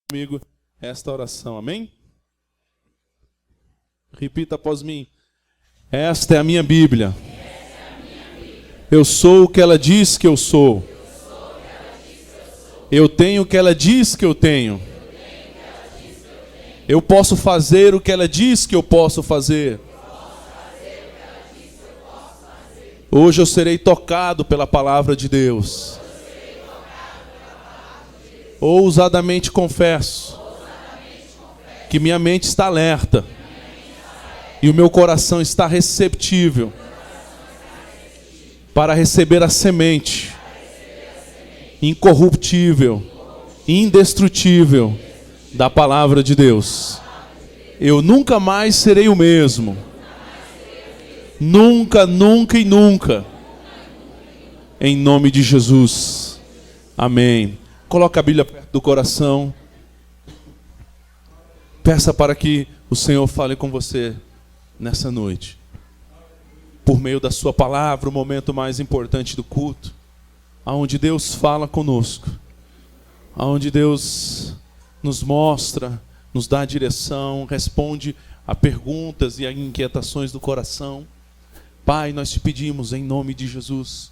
comigo esta oração, amém? Repita após mim. Esta é a minha Bíblia. Eu sou o que ela diz que eu sou. Eu tenho o que ela diz que eu tenho. Eu posso fazer o que ela diz que eu posso fazer. Hoje eu serei tocado pela palavra de Deus. Ousadamente confesso que minha mente está alerta e o meu coração está receptível para receber a semente incorruptível, indestrutível da palavra de Deus. Eu nunca mais serei o mesmo. Nunca, nunca e nunca. Em nome de Jesus. Amém. Coloca a Bíblia perto do coração. Peça para que o Senhor fale com você nessa noite. Por meio da sua palavra, o momento mais importante do culto. Onde Deus fala conosco. Onde Deus nos mostra, nos dá a direção, responde a perguntas e a inquietações do coração. Pai, nós te pedimos em nome de Jesus.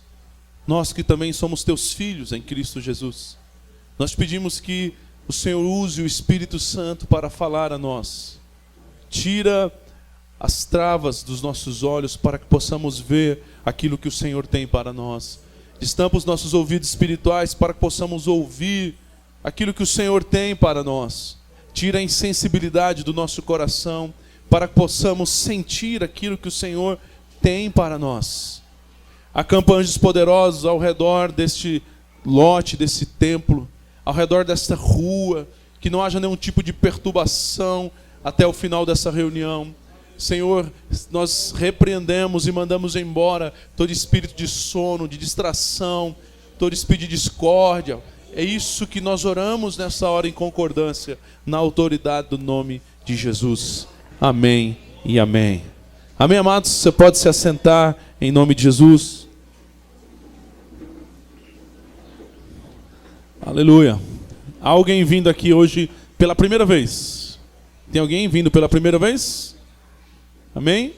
Nós que também somos teus filhos em Cristo Jesus. Nós pedimos que o Senhor use o Espírito Santo para falar a nós. Tira as travas dos nossos olhos para que possamos ver aquilo que o Senhor tem para nós. Destampa os nossos ouvidos espirituais para que possamos ouvir aquilo que o Senhor tem para nós. Tira a insensibilidade do nosso coração para que possamos sentir aquilo que o Senhor tem para nós. Acampa anjos poderosos ao redor deste lote, desse templo, ao redor desta rua, que não haja nenhum tipo de perturbação até o final dessa reunião. Senhor, nós repreendemos e mandamos embora todo espírito de sono, de distração, todo espírito de discórdia. É isso que nós oramos nessa hora em concordância, na autoridade do nome de Jesus. Amém e amém. Amém, amados? Você pode se assentar em nome de Jesus. Aleluia. Há alguém vindo aqui hoje pela primeira vez? Tem alguém vindo pela primeira vez? Amém?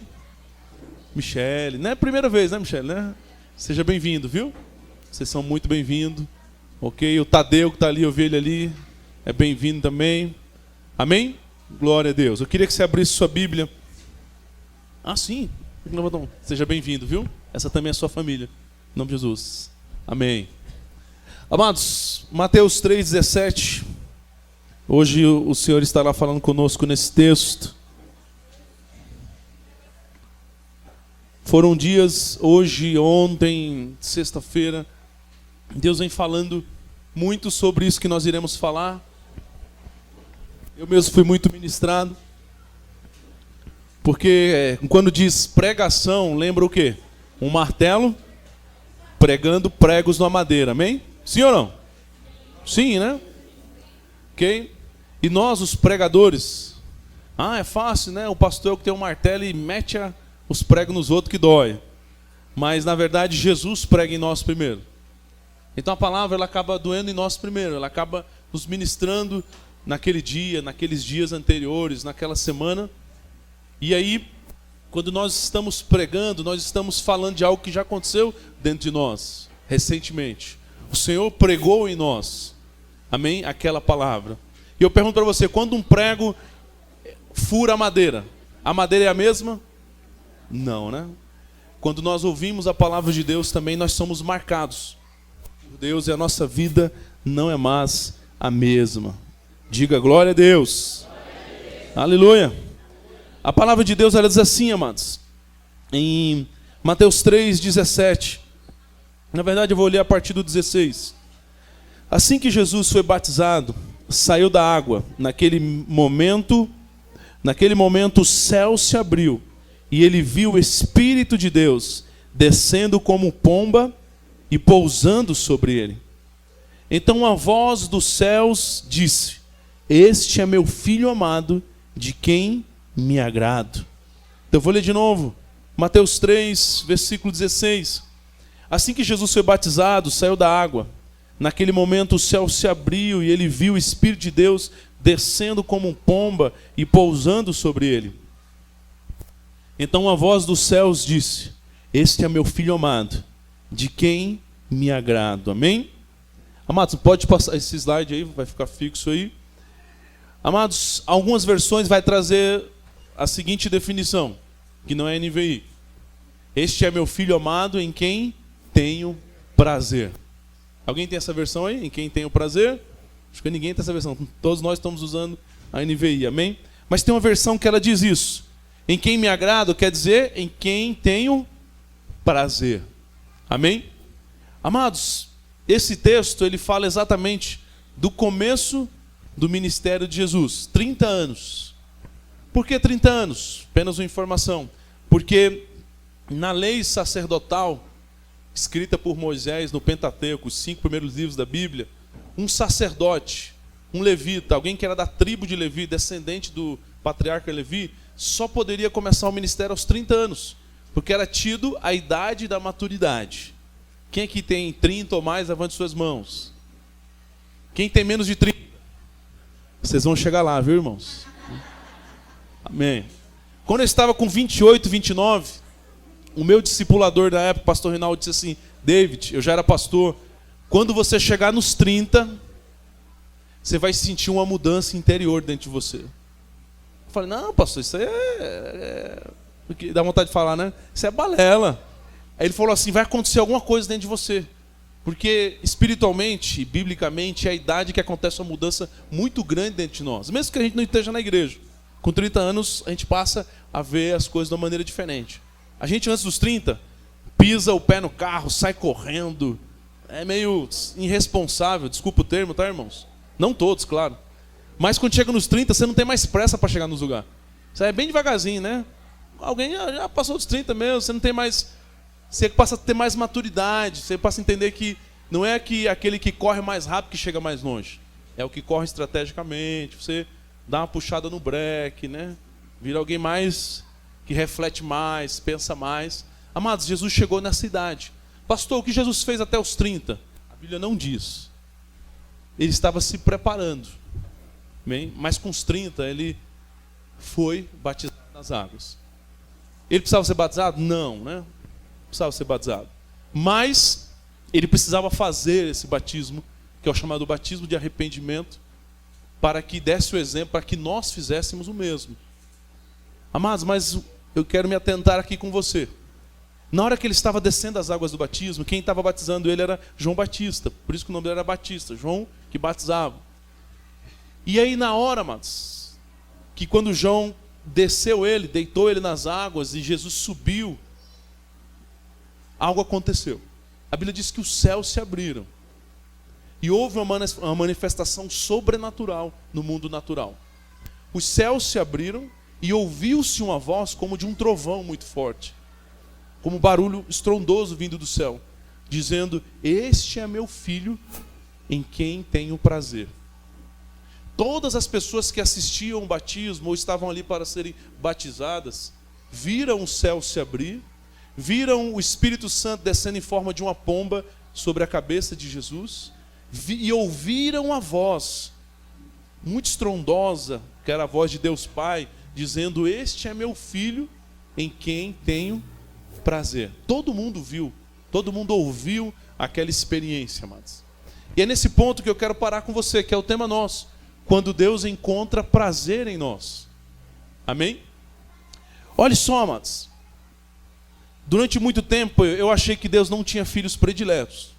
Michele, não é a primeira vez, né, Michele? Né? Seja bem-vindo, viu? Vocês são muito bem-vindos. Ok? O Tadeu que está ali, eu vi ele ali, é bem-vindo também. Amém? Glória a Deus. Eu queria que você abrisse sua Bíblia. Ah, sim. Seja bem-vindo, viu? Essa também é a sua família. Em nome de Jesus. Amém. Amados, Mateus 3,17. Hoje o Senhor estará falando conosco nesse texto. Foram dias, hoje, ontem, sexta-feira, Deus vem falando muito sobre isso que nós iremos falar. Eu mesmo fui muito ministrado. Porque quando diz pregação, lembra o quê? Um martelo pregando pregos na madeira, amém? Sim ou não? Sim, né? Ok? E nós, os pregadores, é fácil, né? O pastor é o que tem um martelo e mete os pregos nos outros que dói. Mas, na verdade, Jesus prega em nós primeiro. Então a palavra ela acaba doendo em nós primeiro. Ela acaba nos ministrando naquele dia, naqueles dias anteriores, naquela semana. E aí, quando nós estamos pregando, nós estamos falando de algo que já aconteceu dentro de nós, recentemente. O Senhor pregou em nós, amém? Aquela palavra. E eu pergunto para você, quando um prego fura a madeira é a mesma? Não, né? Quando nós ouvimos a palavra de Deus também, nós somos marcados por Deus e a nossa vida não é mais a mesma. Diga glória a Deus. Glória a Deus. Aleluia. A palavra de Deus, ela diz assim, amados, em Mateus 3,17. Na verdade, eu vou ler a partir do 16. Assim que Jesus foi batizado, saiu da água. Naquele momento o céu se abriu e ele viu o Espírito de Deus descendo como pomba e pousando sobre ele. Então a voz dos céus disse: Este é meu Filho amado, de quem me agrado. Então eu vou ler de novo. Mateus 3, versículo 16. Assim que Jesus foi batizado, saiu da água. Naquele momento o céu se abriu e ele viu o Espírito de Deus descendo como um pomba e pousando sobre ele. Então a voz dos céus disse: este é meu filho amado, de quem me agrado. Amém? Amados, pode passar esse slide aí, vai ficar fixo aí. Amados, algumas versões vai trazer a seguinte definição, que não é NVI. Este é meu filho amado em quem tenho prazer. Alguém tem essa versão aí? Em quem tenho prazer? Acho que ninguém tem essa versão. Todos nós estamos usando a NVI, amém? Mas tem uma versão que ela diz isso. Em quem me agrado quer dizer em quem tenho prazer. Amém? Amados, esse texto ele fala exatamente do começo do ministério de Jesus. 30 anos. Por que 30 anos? Apenas uma informação. Porque na lei sacerdotal, escrita por Moisés no Pentateuco, os 5 primeiros livros da Bíblia, um sacerdote, um levita, alguém que era da tribo de Levi, descendente do patriarca Levi, só poderia começar o ministério aos 30 anos, porque era tido a idade da maturidade. Quem aqui tem 30 ou mais, levante suas mãos. Quem tem menos de 30? Vocês vão chegar lá, viu, irmãos? Amém. Quando eu estava com 28, 29, o meu discipulador da época, o pastor Reinaldo, disse assim: David, eu já era pastor, quando você chegar nos 30, você vai sentir uma mudança interior dentro de você. Eu falei: não, pastor, isso aí dá vontade de falar, né? Isso é balela. Aí ele falou assim: vai acontecer alguma coisa dentro de você. Porque espiritualmente, biblicamente, é a idade que acontece uma mudança muito grande dentro de nós. Mesmo que a gente não esteja na igreja. Com 30 anos, a gente passa a ver as coisas de uma maneira diferente. A gente, antes dos 30, pisa o pé no carro, sai correndo. É meio irresponsável, desculpa o termo, tá, irmãos? Não todos, claro. Mas quando chega nos 30, você não tem mais pressa para chegar nos lugares. Você é bem devagarzinho, né? Alguém já passou dos 30 mesmo, você não tem mais... Você passa a ter mais maturidade, você passa a entender que não é que aquele que corre mais rápido que chega mais longe. É o que corre estrategicamente, você dá uma puxada no breque, né? Vira alguém mais que reflete mais, pensa mais. Amados, Jesus chegou nessa idade. Pastor, o que Jesus fez até os 30? A Bíblia não diz. Ele estava se preparando. Bem, mas com os 30 ele foi batizado nas águas. Ele precisava ser batizado? Não, né? Precisava ser batizado. Mas ele precisava fazer esse batismo, que é o chamado batismo de arrependimento, para que desse o exemplo, para que nós fizéssemos o mesmo. Amados, mas eu quero me atentar aqui com você. Na hora que ele estava descendo as águas do batismo, quem estava batizando ele era João Batista. Por isso que o nome dele era Batista, João que batizava. E aí na hora, amados, que quando João desceu ele, deitou ele nas águas e Jesus subiu, algo aconteceu. A Bíblia diz que os céus se abriram. E houve uma manifestação sobrenatural no mundo natural. Os céus se abriram e ouviu-se uma voz como de um trovão muito forte. Como um barulho estrondoso vindo do céu. Dizendo: este é meu filho em quem tenho prazer. Todas as pessoas que assistiam o batismo ou estavam ali para serem batizadas, viram o céu se abrir, viram o Espírito Santo descendo em forma de uma pomba sobre a cabeça de Jesus e ouviram a voz muito estrondosa, que era a voz de Deus Pai, dizendo: este é meu filho em quem tenho prazer. Todo mundo viu, todo mundo ouviu aquela experiência, amados. E é nesse ponto que eu quero parar com você, que é o tema nosso, quando Deus encontra prazer em nós. Amém? Olha só, amados. Durante muito tempo eu achei que Deus não tinha filhos prediletos.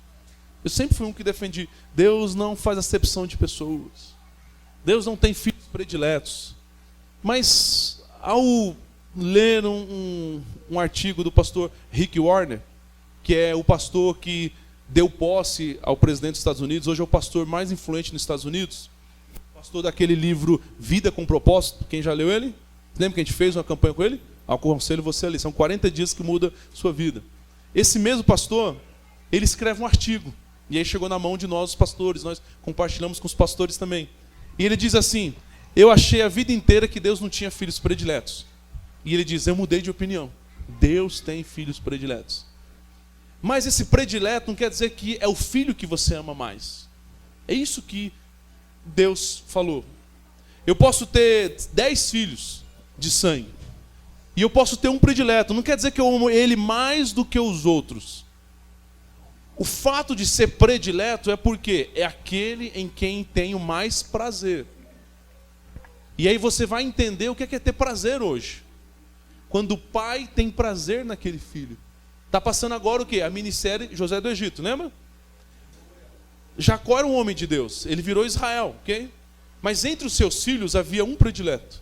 Eu sempre fui um que defendi: Deus não faz acepção de pessoas. Deus não tem filhos prediletos. Mas ao ler um artigo do pastor Rick Warner, que é o pastor que deu posse ao presidente dos Estados Unidos, hoje é o pastor mais influente nos Estados Unidos, pastor daquele livro Vida com Propósito. Quem já leu ele? Lembra que a gente fez uma campanha com ele? Aconselho você ali, são 40 dias que muda sua vida. Esse mesmo pastor, ele escreve um artigo, e aí chegou na mão de nós os pastores, nós compartilhamos com os pastores também. E ele diz assim: eu achei a vida inteira que Deus não tinha filhos prediletos. E ele diz: eu mudei de opinião. Deus tem filhos prediletos. Mas esse predileto não quer dizer que é o filho que você ama mais. É isso que Deus falou. Eu posso ter 10 filhos de sangue. E eu posso ter um predileto. Não quer dizer que eu amo ele mais do que os outros. O fato de ser predileto é porque é aquele em quem tenho mais prazer. E aí você vai entender o que é ter prazer hoje. Quando o pai tem prazer naquele filho. Está passando agora o quê? A minissérie José do Egito, lembra? Jacó era um homem de Deus. Ele virou Israel, ok? Mas entre os seus filhos havia um predileto.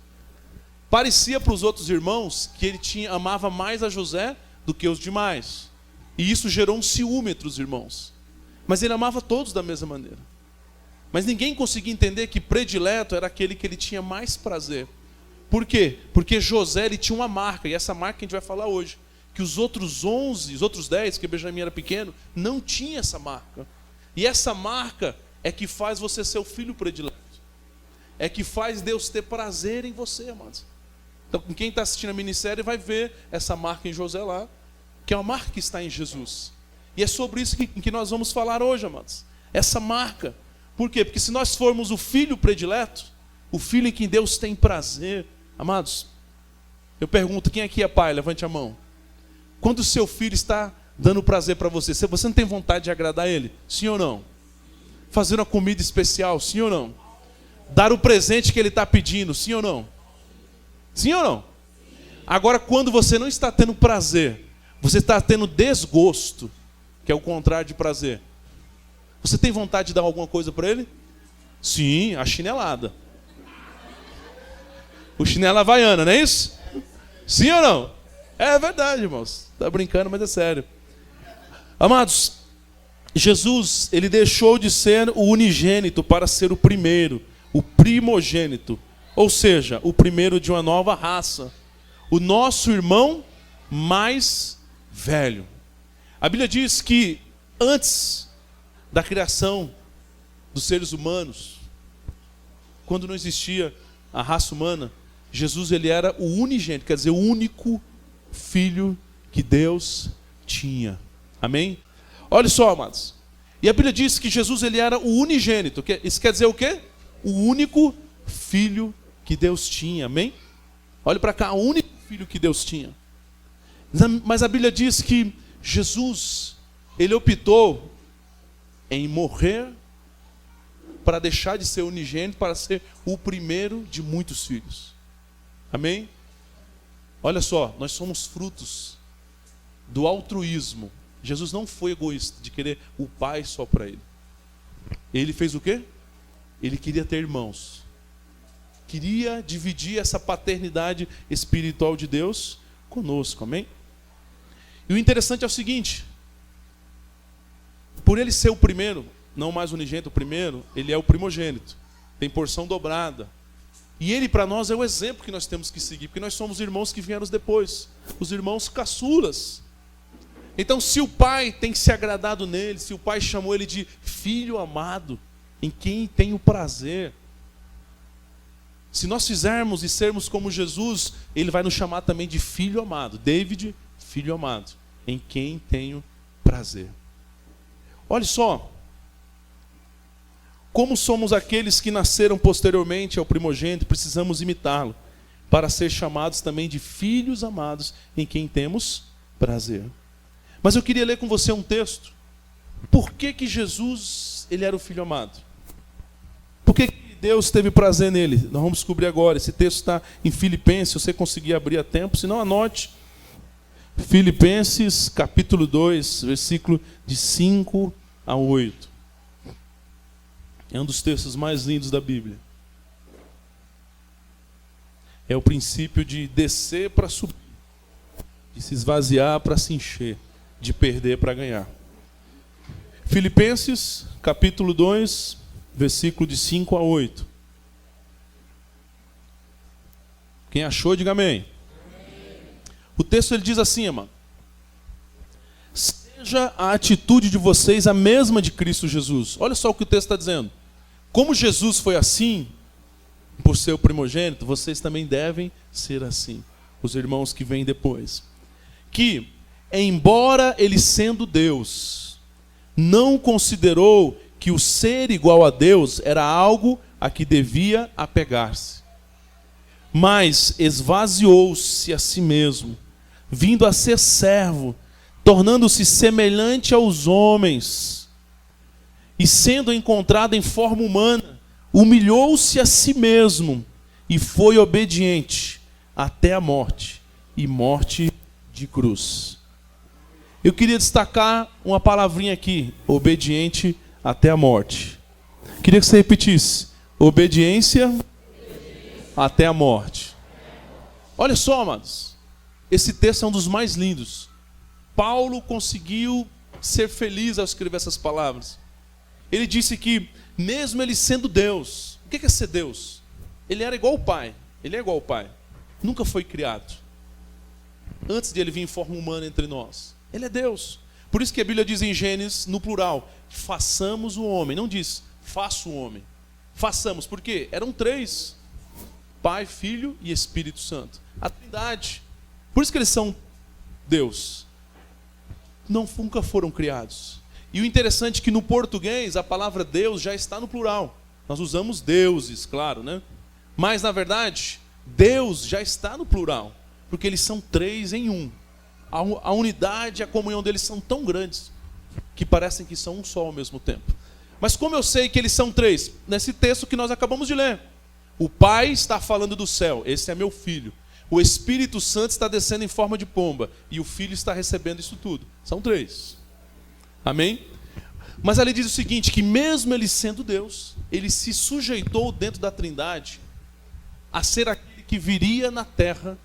Parecia para os outros irmãos que ele amava mais a José do que os demais. E isso gerou um ciúme entre os irmãos. Mas ele amava todos da mesma maneira. Mas ninguém conseguia entender que predileto era aquele que ele tinha mais prazer. Por quê? Porque José ele tinha uma marca, e essa marca que a gente vai falar hoje. Que os outros 11, os outros 10, que Benjamim era pequeno, não tinha essa marca. E essa marca é que faz você ser o filho predileto. É que faz Deus ter prazer em você, amados. Então, quem está assistindo a minissérie vai ver essa marca em José lá, que é uma marca que está em Jesus. E é sobre isso que nós vamos falar hoje, amados. Essa marca. Por quê? Porque se nós formos o filho predileto, o filho em quem Deus tem prazer, amados, eu pergunto, quem aqui é pai? Levante a mão. Quando o seu filho está dando prazer para você, você não tem vontade de agradar ele? Sim ou não? Fazer uma comida especial? Sim ou não? Dar o presente que ele está pedindo? Sim ou não? Sim ou não? Agora, quando você não está tendo prazer, você está tendo desgosto, que é o contrário de prazer. Você tem vontade de dar alguma coisa para ele? Sim, a chinelada. O chinelo havaiana, não é isso? Sim ou não? É verdade, irmãos. Está brincando, mas é sério. Amados, Jesus, ele deixou de ser o unigênito para ser o primeiro, o primogênito. Ou seja, o primeiro de uma nova raça. O nosso irmão mais velho. A Bíblia diz que antes da criação dos seres humanos, quando não existia a raça humana, Jesus ele era o unigênito, quer dizer, o único filho que Deus tinha. Amém? Olha só, amados. E a Bíblia diz que Jesus ele era o unigênito. Isso quer dizer o quê? O único filho que Deus tinha. Amém? Olha para cá, o único filho que Deus tinha. Mas a Bíblia diz que Jesus, ele optou em morrer para deixar de ser unigênito, para ser o primeiro de muitos filhos. Amém? Olha só, nós somos frutos do altruísmo. Jesus não foi egoísta de querer o pai só para ele. Ele fez o quê? Ele queria ter irmãos. Queria dividir essa paternidade espiritual de Deus conosco, amém? E o interessante é o seguinte: por ele ser o primeiro, não mais unigênito, o primeiro, ele é o primogênito. Tem porção dobrada. E ele para nós é o exemplo que nós temos que seguir, porque nós somos irmãos que vieram depois, os irmãos caçulas. Então, se o pai tem se agradado nele, se o pai chamou ele de filho amado, em quem tem o prazer, se nós fizermos e sermos como Jesus, ele vai nos chamar também de filho amado. David, filho amado, em quem tenho prazer. Olha só, como somos aqueles que nasceram posteriormente ao primogênito, precisamos imitá-lo, para ser chamados também de filhos amados, em quem temos prazer. Mas eu queria ler com você um texto. Por que Jesus ele era o filho amado? Por que Deus teve prazer nele? Nós vamos descobrir agora. Esse texto está em Filipenses, se você conseguir abrir a tempo, se não anote. Filipenses capítulo 2, versículo de 5 a 8. É um dos textos mais lindos da Bíblia. É o princípio de descer para subir, de se esvaziar para se encher, de perder para ganhar. Filipenses capítulo 2, versículo de 5 a 8. Quem achou, diga amém. O texto ele diz assim, irmão: seja a atitude de vocês a mesma de Cristo Jesus. Olha só o que o texto está dizendo. Como Jesus foi assim, por ser o primogênito, vocês também devem ser assim. Os irmãos que vêm depois. Que embora ele sendo Deus, não considerou que o ser igual a Deus era algo a que devia apegar-se. Mas esvaziou-se a si mesmo, vindo a ser servo, tornando-se semelhante aos homens, e sendo encontrado em forma humana, humilhou-se a si mesmo, e foi obediente até a morte, e morte de cruz. Eu queria destacar uma palavrinha aqui, obediente até a morte. Queria que você repetisse, obediência até a morte. Olha só, amados, esse texto é um dos mais lindos. Paulo conseguiu ser feliz ao escrever essas palavras. Ele disse que, mesmo ele sendo Deus, o que é ser Deus? Ele era igual ao Pai, ele é igual ao Pai. Nunca foi criado. Antes de ele vir em forma humana entre nós. Ele é Deus. Por isso que a Bíblia diz em Gênesis, no plural, façamos o homem. Não diz, faça o homem. Façamos, por quê? Eram três. Pai, Filho e Espírito Santo. A Trindade. Por isso que eles são Deus. Nunca foram criados. E o interessante é que no português a palavra Deus já está no plural. Nós usamos deuses, claro, né? Mas na verdade, Deus já está no plural. Porque eles são três em um. A unidade e a comunhão deles são tão grandes que parecem que são um só ao mesmo tempo. Mas como eu sei que eles são três? Nesse texto que nós acabamos de ler. O Pai está falando do céu, esse é meu filho. O Espírito Santo está descendo em forma de pomba. E o Filho está recebendo isso tudo. São três. Amém? Mas ali diz o seguinte, que mesmo ele sendo Deus, ele se sujeitou dentro da Trindade a ser aquele que viria na terra,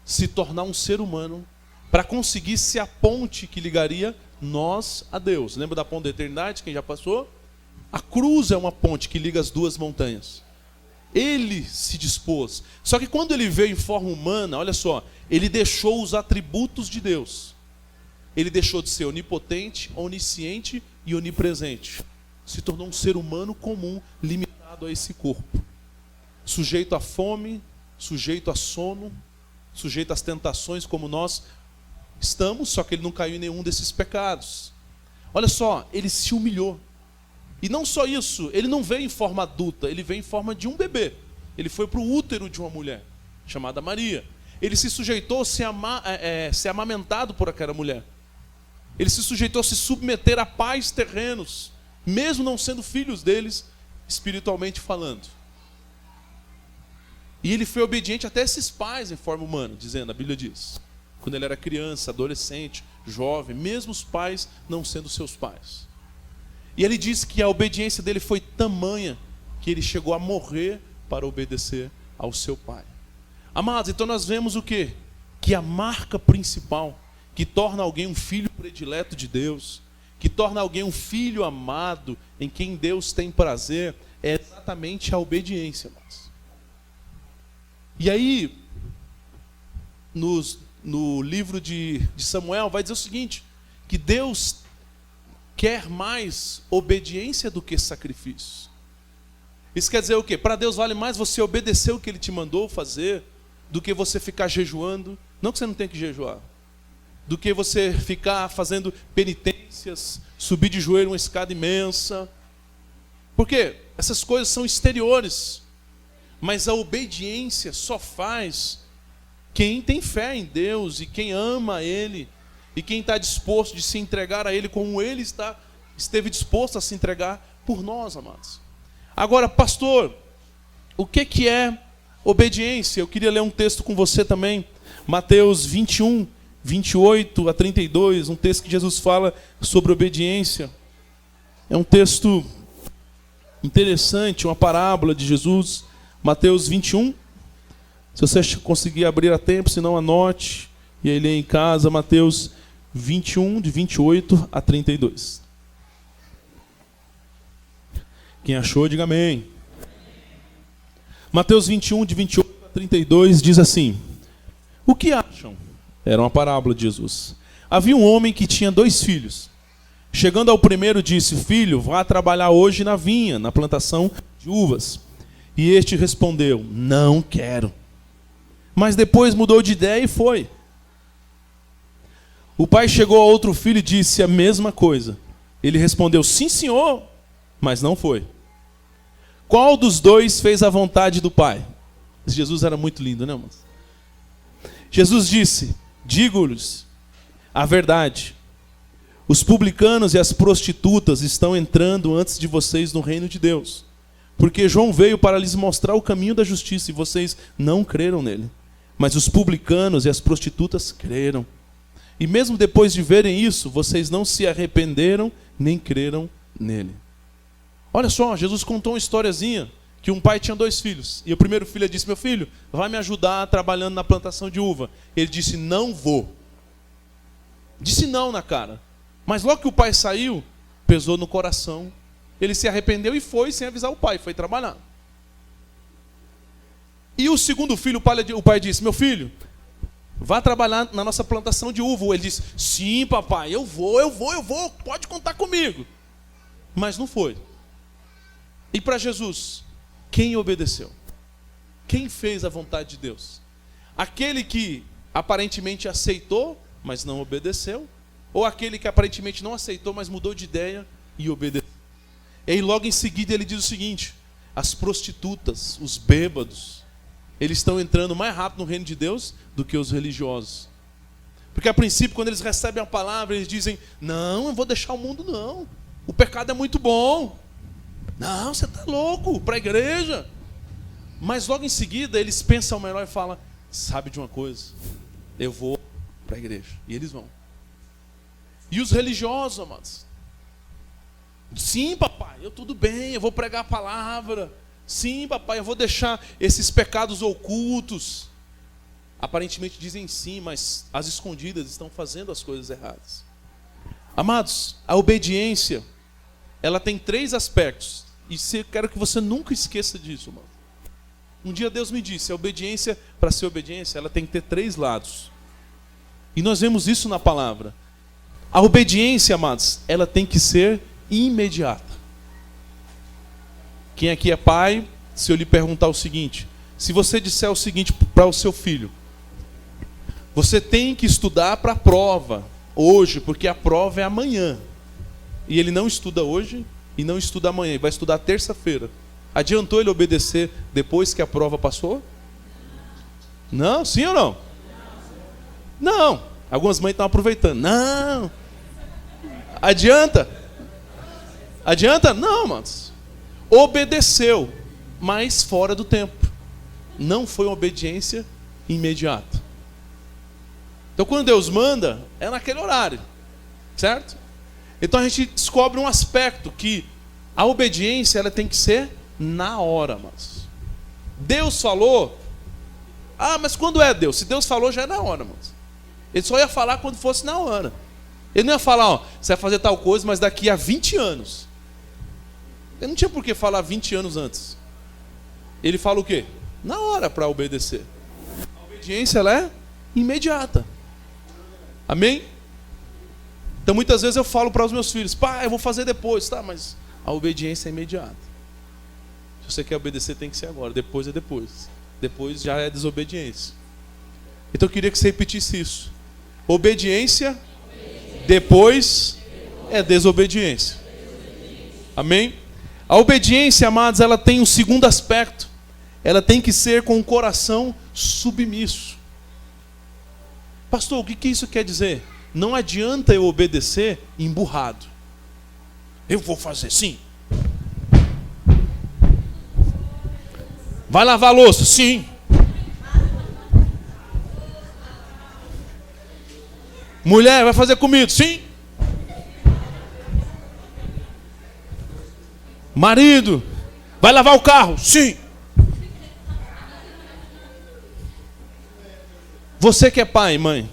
se tornar um ser humano, para conseguir ser a ponte que ligaria nós a Deus. Lembra da ponte da eternidade, quem já passou? A cruz é uma ponte que liga as duas montanhas. Ele se dispôs. Só que quando ele veio em forma humana, olha só, ele deixou os atributos de Deus. Ele deixou de ser onipotente, onisciente e onipresente. Se tornou um ser humano comum, limitado a esse corpo. Sujeito à fome, sujeito a sono, sujeito às tentações como nós estamos, só que ele não caiu em nenhum desses pecados. Olha só, ele se humilhou. E não só isso, ele não veio em forma adulta, ele veio em forma de um bebê. Ele foi para o útero de uma mulher, chamada Maria. Ele se sujeitou a ser amamentado por aquela mulher. Ele se sujeitou a se submeter a pais terrenos, mesmo não sendo filhos deles, espiritualmente falando. E ele foi obediente até esses pais em forma humana, dizendo, a Bíblia diz, quando ele era criança, adolescente, jovem, mesmo os pais não sendo seus pais. E ele diz que a obediência dele foi tamanha que ele chegou a morrer para obedecer ao seu pai. Amados, então nós vemos o quê? Que a marca principal que torna alguém um filho predileto de Deus, que torna alguém um filho amado, em quem Deus tem prazer, é exatamente a obediência, amados. E aí, no livro de Samuel, vai dizer o seguinte, que Deus quer mais obediência do que sacrifício. Isso quer dizer o quê? Para Deus vale mais você obedecer o que Ele te mandou fazer, do que você ficar jejuando. Não que você não tenha que jejuar. Do que você ficar fazendo penitências, subir de joelho uma escada imensa. Por quê? Essas coisas são exteriores. Mas a obediência só faz quem tem fé em Deus e quem ama Ele. E quem está disposto de se entregar a Ele como Ele esteve disposto a se entregar por nós, amados. Agora, pastor, o que é obediência? Eu queria ler um texto com você também. Mateus 21, 28 a 32, um texto que Jesus fala sobre obediência. É um texto interessante, uma parábola de Jesus. Mateus 21. Se você conseguir abrir a tempo, se não anote. E aí lê em casa, Mateus 21, de 28 a 32. Quem achou, diga amém. Mateus 21, de 28 a 32, diz assim: o que acham? Era uma parábola de Jesus. Havia um homem que tinha 2 filhos. Chegando ao primeiro, disse: filho, vá trabalhar hoje na vinha, na plantação de uvas. E este respondeu: não quero. Mas depois mudou de ideia e foi. O pai chegou a outro filho e disse a mesma coisa. Ele respondeu, sim, senhor, mas não foi. Qual dos dois fez a vontade do pai? Jesus era muito lindo, né, irmãos? Jesus disse, digo-lhes a verdade. Os publicanos e as prostitutas estão entrando antes de vocês no reino de Deus. Porque João veio para lhes mostrar o caminho da justiça e vocês não creram nele. Mas os publicanos e as prostitutas creram. E mesmo depois de verem isso, vocês não se arrependeram nem creram nele. Olha só, Jesus contou uma historiazinha que um pai tinha 2 filhos. E o primeiro filho disse, meu filho, vai me ajudar trabalhando na plantação de uva. Ele disse, não vou. Disse não na cara. Mas logo que o pai saiu, pesou no coração. Ele se arrependeu e foi sem avisar o pai, foi trabalhar. E o segundo filho, o pai disse, meu filho, vá trabalhar na nossa plantação de uva. Ele disse, sim papai, eu vou, pode contar comigo. Mas não foi. E para Jesus, quem obedeceu? Quem fez a vontade de Deus? Aquele que aparentemente aceitou, mas não obedeceu? Ou aquele que aparentemente não aceitou, mas mudou de ideia e obedeceu? E aí logo em seguida ele diz o seguinte, as prostitutas, os bêbados, eles estão entrando mais rápido no reino de Deus do que os religiosos. Porque a princípio, quando eles recebem a palavra, eles dizem, não, eu vou deixar o mundo não. O pecado é muito bom. Não, você está louco, para a igreja. Mas logo em seguida, eles pensam melhor e falam, sabe de uma coisa? Eu vou para a igreja. E eles vão. E os religiosos, amados? Sim, papai, tudo bem, eu vou pregar a palavra. Sim, papai, eu vou deixar esses pecados ocultos. Aparentemente dizem sim, mas as escondidas estão fazendo as coisas erradas. Amados, a obediência, ela tem 3 aspectos. E quero que você nunca esqueça disso, mano. Um dia Deus me disse, a obediência, para ser obediência, ela tem que ter 3 lados. E nós vemos isso na palavra. A obediência, amados, ela tem que ser imediata. Quem aqui é pai, se eu lhe perguntar o seguinte, se você disser o seguinte para o seu filho, você tem que estudar para a prova hoje, porque a prova é amanhã. E ele não estuda hoje e não estuda amanhã, ele vai estudar terça-feira. Adiantou ele obedecer depois que a prova passou? Não, sim ou não? Não. Algumas mães estão aproveitando. Não. Adianta? Adianta? Não, manos. Obedeceu, mas fora do tempo. Não foi uma obediência imediata. Então quando Deus manda, é naquele horário. Certo? Então a gente descobre um aspecto que a obediência ela tem que ser na hora, manos. Deus falou. Ah, mas quando é Deus? Se Deus falou, já é na hora, manos. Ele só ia falar quando fosse na hora. Ele não ia falar, ó, você vai fazer tal coisa, mas daqui a 20 anos. Ele não tinha por que falar 20 anos antes. Ele fala o quê? Na hora para obedecer. A obediência ela é imediata. Amém? Então muitas vezes eu falo para os meus filhos, pai, eu vou fazer depois, tá? Mas a obediência é imediata. Se você quer obedecer, tem que ser agora. Depois é depois. Depois já é desobediência. Então eu queria que você repetisse isso. Obediência, depois é desobediência. Amém? A obediência, amados, ela tem um segundo aspecto. Ela tem que ser com o coração submisso. Pastor, o que isso quer dizer? Não adianta eu obedecer emburrado. Eu vou fazer, sim. Vai lavar a louça? Sim. Mulher, vai fazer comida? Sim. Marido, vai lavar o carro? Sim. Você que é pai e mãe,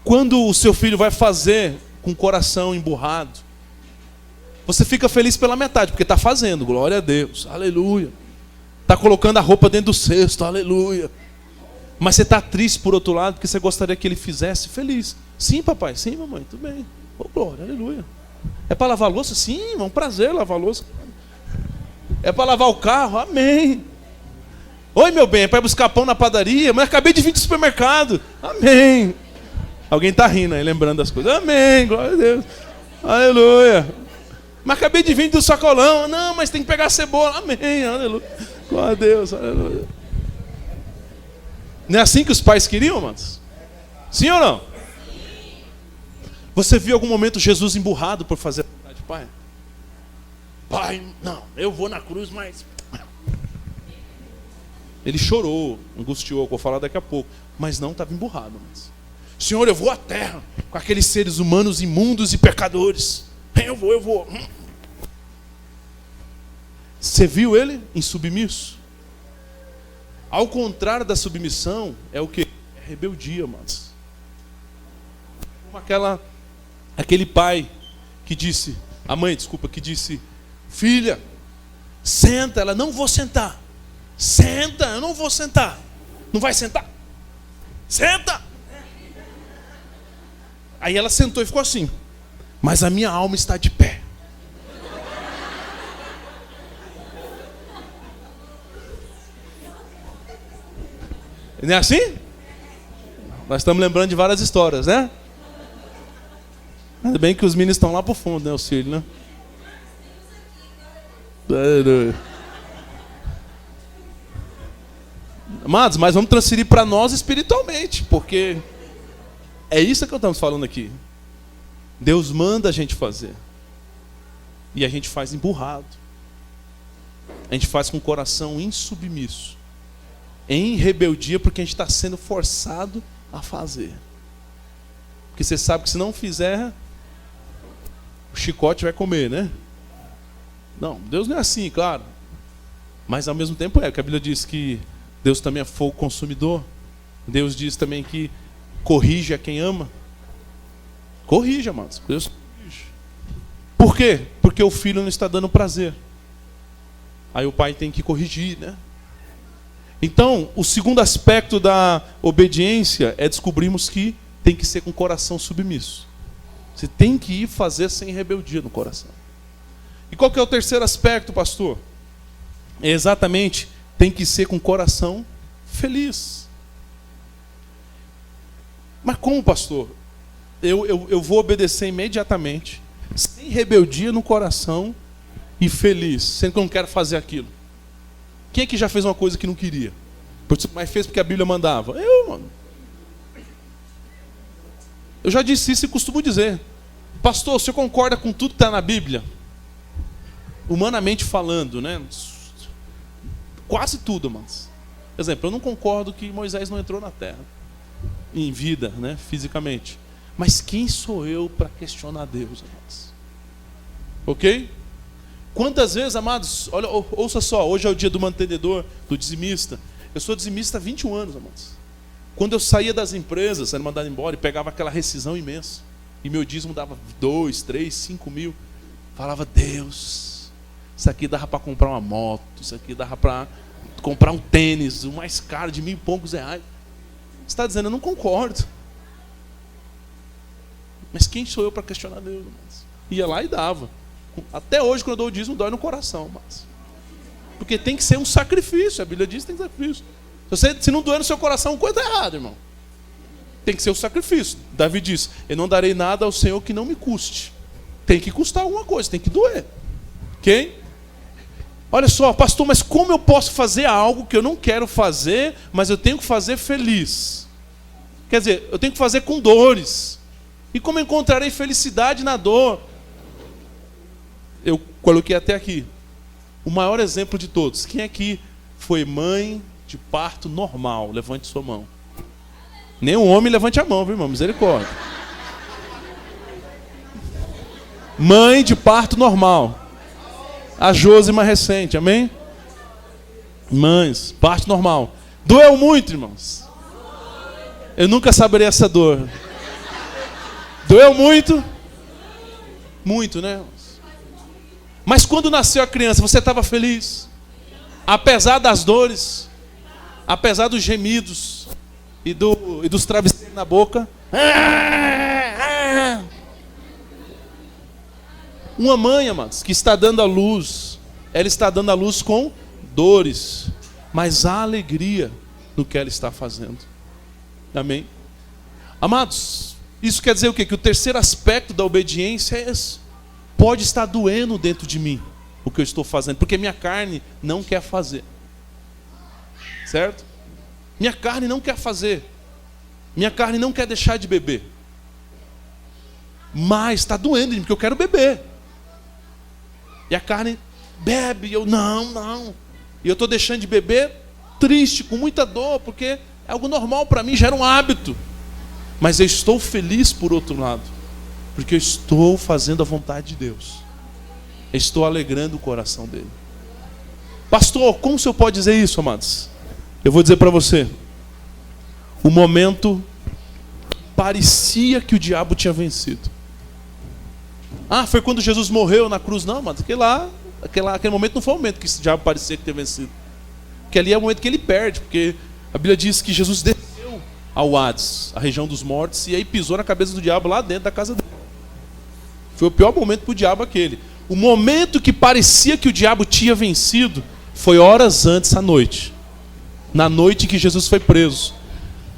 quando o seu filho vai fazer com o coração emburrado, você fica feliz pela metade, porque está fazendo, glória a Deus, aleluia. Está colocando a roupa dentro do cesto, aleluia. Mas você está triste por outro lado, porque você gostaria que ele fizesse feliz. Sim, papai, sim, mamãe, tudo bem. Oh, glória, aleluia. É para lavar a louça? Sim, é um prazer lavar a louça. É para lavar o carro? Amém. Oi, meu bem, é para buscar pão na padaria? Mas acabei de vir do supermercado. Amém. Alguém está rindo aí, lembrando das coisas. Amém, glória a Deus. Aleluia. Mas acabei de vir do sacolão. Não, mas tem que pegar a cebola. Amém, aleluia. Glória a Deus, aleluia. Não é assim que os pais queriam, amados? Sim ou não? Você viu algum momento Jesus emburrado por fazer a vontade do Pai? Pai, não, eu vou na cruz, mas... Ele chorou, angustiou, vou falar daqui a pouco. Mas não estava emburrado. Mas... Senhor, eu vou à terra com aqueles seres humanos imundos e pecadores. Eu vou. Você viu ele insubmisso? Ao contrário da submissão, é o que? É rebeldia, amados. Como aquele pai que disse, a mãe, desculpa, que disse, filha, senta. Ela, não vou sentar. Senta, eu não vou sentar. Não vai sentar? Senta! Aí ela sentou e ficou assim. Mas a minha alma está de pé. Não é assim? Nós estamos lembrando de várias histórias, né? Ainda bem que os meninos estão lá pro fundo, né, os filhos, né? Amados, mas vamos transferir para nós espiritualmente, porque é isso que estamos falando aqui. Deus manda a gente fazer. E a gente faz emburrado. A gente faz com o coração insubmisso. Em rebeldia, porque a gente está sendo forçado a fazer. Porque você sabe que se não fizer, o chicote vai comer, né? Não, Deus não é assim, claro. Mas ao mesmo tempo que a Bíblia diz que Deus também é fogo consumidor. Deus diz também que corrige a quem ama. Corrige, amados. Deus corrige. Por quê? Porque o filho não está dando prazer. Aí o pai tem que corrigir, né? Então, o segundo aspecto da obediência é descobrirmos que tem que ser com o coração submisso. Você tem que ir fazer sem rebeldia no coração. E qual que é o terceiro aspecto, pastor? É exatamente, tem que ser com o coração feliz. Mas como, pastor? Eu vou obedecer imediatamente, sem rebeldia no coração e feliz, sendo que eu não quero fazer aquilo. Quem é que já fez uma coisa que não queria? Mas fez porque a Bíblia mandava? Eu, mano. Eu já disse isso e costumo dizer. Pastor, você concorda com tudo que está na Bíblia? Humanamente falando, né? Quase tudo, mas. Por exemplo, eu não concordo que Moisés não entrou na terra. Em vida, né? Fisicamente. Mas quem sou eu para questionar Deus, amados? Ok? Quantas vezes, amados, olha, ouça só, hoje é o dia do mantenedor, do dizimista. Eu sou dizimista há 21 anos, amados. Quando eu saía das empresas, sendo mandado embora, e pegava aquela rescisão imensa, e meu dízimo dava 2, 3, 5 mil, falava, Deus, isso aqui dava para comprar uma moto, isso aqui dava para comprar um tênis, o mais caro, de 1.000 e poucos reais. Você está dizendo, eu não concordo. Mas quem sou eu para questionar Deus, amados? Ia lá e dava. Até hoje, quando eu dou o dízimo, dói no coração, mas porque tem que ser um sacrifício. A Bíblia diz que tem que ser sacrifício. Se não doer no seu coração, coisa está errada, irmão. Tem que ser um sacrifício. Davi diz, eu não darei nada ao Senhor que não me custe. Tem que custar alguma coisa, tem que doer. Ok? Olha só, pastor, mas como eu posso fazer algo que eu não quero fazer, mas eu tenho que fazer feliz? Quer dizer, eu tenho que fazer com dores. E como eu encontrarei felicidade na dor? Eu coloquei até aqui o maior exemplo de todos. Quem aqui foi mãe de parto normal? Levante sua mão. Nenhum homem levante a mão, viu, irmão? Misericórdia. Mãe de parto normal. A Josi mais recente, amém? Mães, parto normal. Doeu muito, irmãos? Eu nunca saberei essa dor. Doeu muito? Muito, né? Mas quando nasceu a criança, você estava feliz? Apesar das dores, apesar dos gemidos e dos travesseiros na boca. Uma mãe, amados, que está dando a luz, ela está dando a luz com dores, mas há alegria no que ela está fazendo. Amém? Amados, Isso quer dizer o quê? Que o terceiro aspecto da obediência é esse. Pode estar doendo dentro de mim o que eu estou fazendo, porque minha carne não quer fazer. Certo? Minha carne não quer fazer. Minha carne não quer deixar de beber. Mas está doendo em mim, porque eu quero beber. E a carne bebe, e eu não. E eu estou deixando de beber triste, com muita dor, porque é algo normal para mim, já era um hábito. Mas eu estou feliz por outro lado, porque eu estou fazendo a vontade de Deus. Eu estou alegrando o coração dele. Pastor, como o senhor pode dizer isso, amados? Eu vou dizer para você. O momento parecia que o diabo tinha vencido. Ah, foi quando Jesus morreu na cruz. Não, mas aquele momento não foi o momento que esse diabo parecia que tinha vencido. Porque ali é o momento que ele perde, porque a Bíblia diz que Jesus desceu ao Hades, a região dos mortos, e aí pisou na cabeça do diabo lá dentro da casa dele. Foi o pior momento para o diabo aquele. O momento que parecia que o diabo tinha vencido foi horas antes, à noite. Na noite que Jesus foi preso.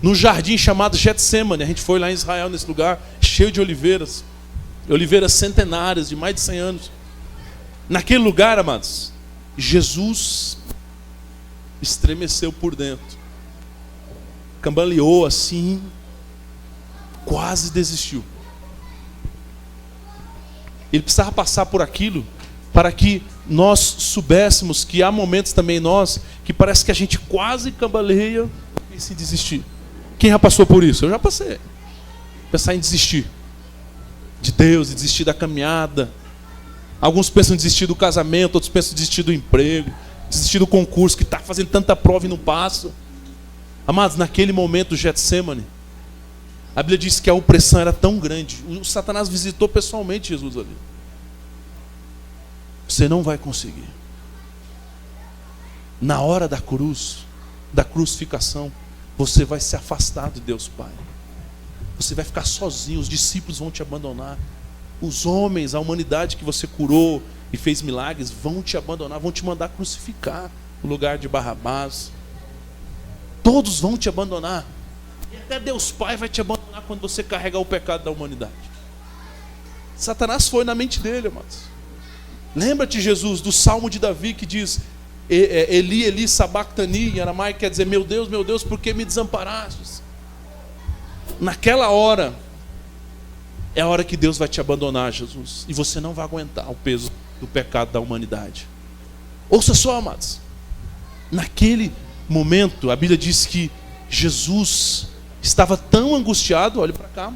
Num jardim chamado Getsemane. A gente foi lá em Israel, nesse lugar, cheio de oliveiras. Oliveiras centenárias, de mais de 100 anos. Naquele lugar, amados, Jesus estremeceu por dentro. Cambaleou assim. Quase desistiu. Ele precisava passar por aquilo para que nós soubéssemos que há momentos também nós que parece que a gente quase cambaleia e se desistir. Quem já passou por isso? Eu já passei. Pensar em desistir de Deus, e desistir da caminhada. Alguns pensam em desistir do casamento, outros pensam em desistir do emprego, desistir do concurso, que está fazendo tanta prova e não passa. Amados, naquele momento do Getsemane, a Bíblia diz que a opressão era tão grande. O Satanás visitou pessoalmente Jesus ali. Você não vai conseguir. Na hora da cruz, da crucificação, você vai se afastar de Deus Pai. Você vai ficar sozinho, os discípulos vão te abandonar. Os homens, a humanidade que você curou e fez milagres, vão te abandonar, vão te mandar crucificar no lugar de Barrabás. Todos vão te abandonar. E até Deus Pai vai te abandonar quando você carregar o pecado da humanidade. Satanás foi na mente dele, amados. Lembra-te, Jesus, do Salmo de Davi que diz: Eli, Eli, sabachthani, em aramaico quer dizer: meu Deus, por que me desamparastes? Naquela hora, é a hora que Deus vai te abandonar, Jesus. E você não vai aguentar o peso do pecado da humanidade. Ouça só, amados. Naquele momento, a Bíblia diz que Jesus estava tão angustiado, olha para cá,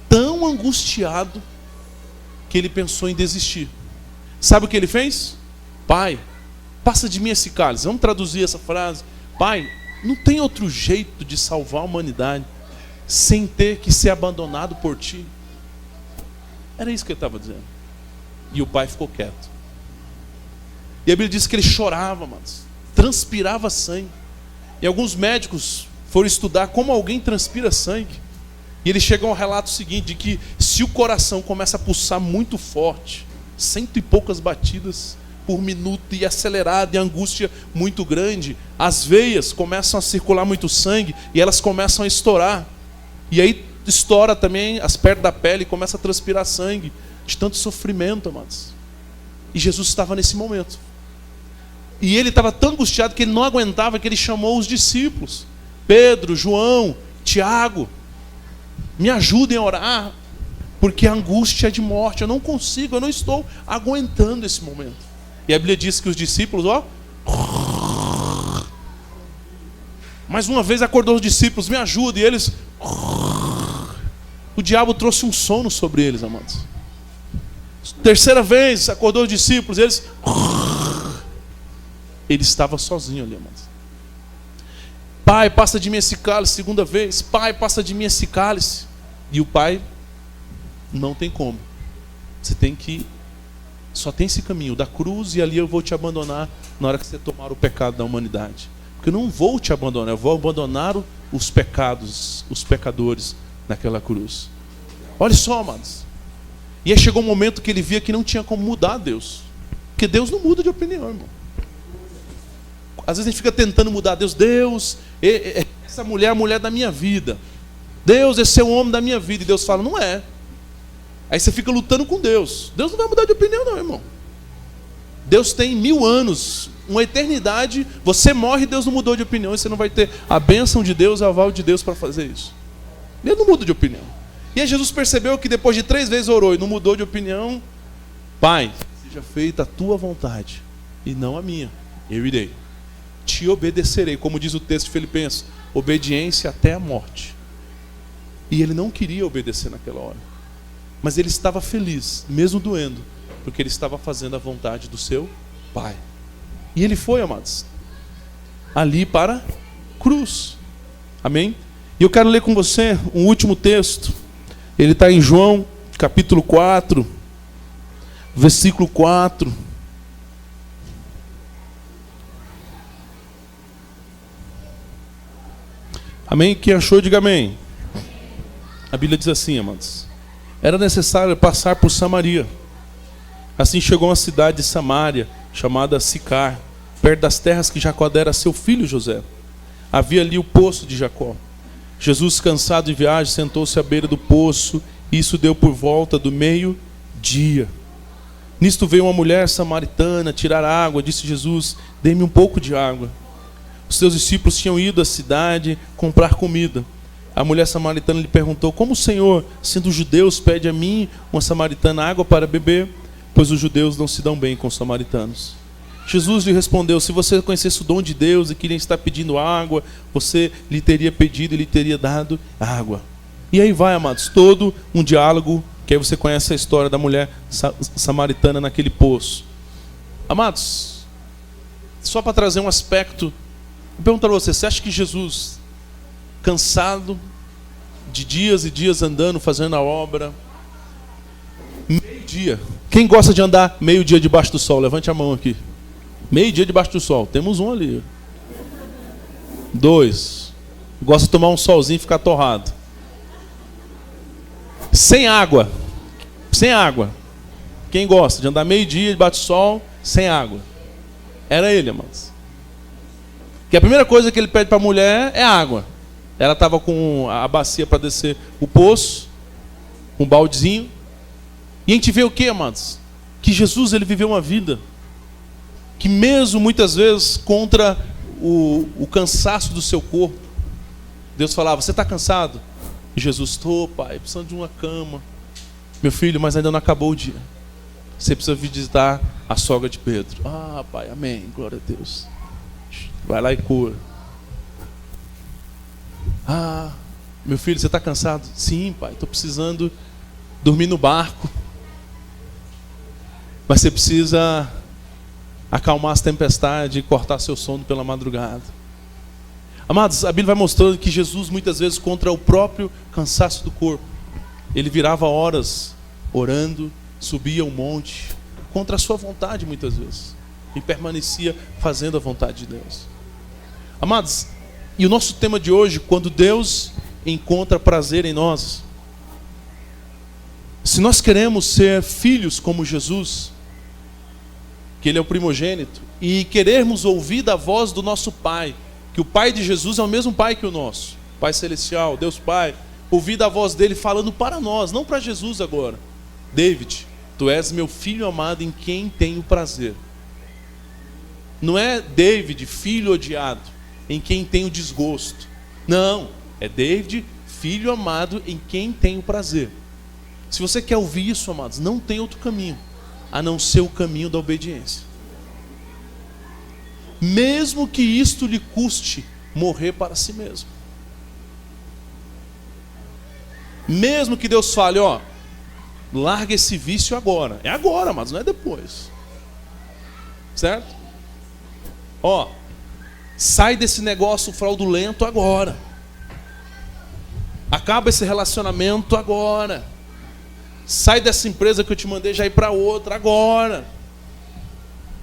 tão angustiado, que ele pensou em desistir. Sabe o que ele fez? Pai, passa de mim esse cálice. Vamos traduzir essa frase. Pai, não tem outro jeito de salvar a humanidade sem ter que ser abandonado por ti. Era isso que ele estava dizendo. E o pai ficou quieto. E a Bíblia diz que ele chorava, mas transpirava sangue. E alguns médicos foram estudar como alguém transpira sangue. E eles chegam ao relato seguinte, de que se o coração começa a pulsar muito forte, 100 e poucas batidas por minuto, e acelerado, e angústia muito grande, as veias começam a circular muito sangue, e elas começam a estourar. E aí estoura também as pernas da pele, e começa a transpirar sangue, de tanto sofrimento, amados. E Jesus estava nesse momento. E ele estava tão angustiado que ele não aguentava, que ele chamou os discípulos. Pedro, João, Tiago, me ajudem a orar, porque a angústia é de morte, eu não consigo, eu não estou aguentando esse momento. E a Bíblia diz que os discípulos, mais uma vez acordou os discípulos, me ajudem, e eles, o diabo trouxe um sono sobre eles, amados. Terceira vez acordou os discípulos, eles, ele estava sozinho ali, amados. Pai, passa de mim esse cálice. Segunda vez, pai, passa de mim esse cálice. E o pai, não tem como. Você tem que, só tem esse caminho da cruz, e ali eu vou te abandonar na hora que você tomar o pecado da humanidade. Porque eu não vou te abandonar, eu vou abandonar os pecados, os pecadores naquela cruz. Olha só, amados. E aí chegou um momento que ele via que não tinha como mudar Deus. Porque Deus não muda de opinião, irmão. Às vezes a gente fica tentando mudar Deus. Deus, essa mulher é a mulher da minha vida. Deus, esse é o homem da minha vida. E Deus fala, não é. Aí você fica lutando com Deus. Deus não vai mudar de opinião não, irmão. Deus tem 1000 anos, uma eternidade. Você morre e Deus não mudou de opinião. E você não vai ter a bênção de Deus, a aval de Deus para fazer isso. Deus não muda de opinião. E aí Jesus percebeu que depois de 3 vezes orou e não mudou de opinião. Pai, seja feita a tua vontade e não a minha. Eu irei. Te obedecerei. Como diz o texto de Filipenses, obediência até a morte. E ele não queria obedecer naquela hora. Mas ele estava feliz, mesmo doendo, porque ele estava fazendo a vontade do seu Pai. E ele foi, amados, ali para a cruz. Amém? E eu quero ler com você um último texto. Ele está em João, capítulo 4, versículo 4. Amém? Quem achou, diga amém. A Bíblia diz assim, amados. Era necessário passar por Samaria. Assim chegou a uma cidade de Samaria, chamada Sicar, perto das terras que Jacó dera a seu filho José. Havia ali o poço de Jacó. Jesus, cansado de viagem, sentou-se à beira do poço, e isso deu por volta do meio-dia. Nisto veio uma mulher samaritana tirar água. Disse Jesus, dê-me um pouco de água. Os seus discípulos tinham ido à cidade comprar comida. A mulher samaritana lhe perguntou, como o Senhor, sendo judeus, pede a mim, uma samaritana, água para beber? Pois os judeus não se dão bem com os samaritanos. Jesus lhe respondeu, se você conhecesse o dom de Deus e queria estar pedindo água, você lhe teria pedido e lhe teria dado água. E aí vai, amados, todo um diálogo, que aí você conhece a história da mulher samaritana naquele poço. Amados, só para trazer um aspecto, eu pergunto para você acha que Jesus, cansado de dias e dias andando, fazendo a obra, meio-dia, quem gosta de andar meio-dia debaixo do sol? Levante a mão aqui. Meio-dia debaixo do sol, temos um ali. 2, gosta de tomar um solzinho e ficar torrado. Sem água. Sem água. Quem gosta de andar meio-dia debaixo do sol, sem água? Era ele, amados. Que a primeira coisa que ele pede para a mulher é água. Ela estava com a bacia para descer o poço, um baldezinho. E a gente vê o que, amados? Que Jesus, ele viveu uma vida que mesmo muitas vezes contra o cansaço do seu corpo, Deus falava, você está cansado? E Jesus, estou, pai, precisando de uma cama. Meu filho, mas ainda não acabou o dia. Você precisa visitar a sogra de Pedro. Ah, pai, amém, glória a Deus. Vai lá e cura. Ah, meu filho, você está cansado? Sim, pai, estou precisando dormir no barco. Mas você precisa acalmar as tempestades e cortar seu sono pela madrugada. Amados, a Bíblia vai mostrando que Jesus, muitas vezes, contra o próprio cansaço do corpo, ele virava horas orando, subia um monte, contra a sua vontade, muitas vezes, e permanecia fazendo a vontade de Deus. Amados, e o nosso tema de hoje, quando Deus encontra prazer em nós, se nós queremos ser filhos como Jesus, que Ele é o primogênito, e querermos ouvir da voz do nosso Pai, que o Pai de Jesus é o mesmo Pai que o nosso, Pai Celestial, Deus Pai, ouvir da voz dele falando para nós, não para Jesus agora. David, tu és meu filho amado em quem tenho prazer. Não é David, filho odiado, em quem tenho desgosto. Não, é David, filho amado em quem tenho prazer. Se você quer ouvir isso, amados, não tem outro caminho a não ser o caminho da obediência. Mesmo que isto lhe custe morrer para si mesmo. Mesmo que Deus fale, ó, larga esse vício agora. É agora, mas não é depois. Certo? Ó, sai desse negócio fraudulento agora. Acaba esse relacionamento agora. Sai dessa empresa que eu te mandei já ir para outra agora.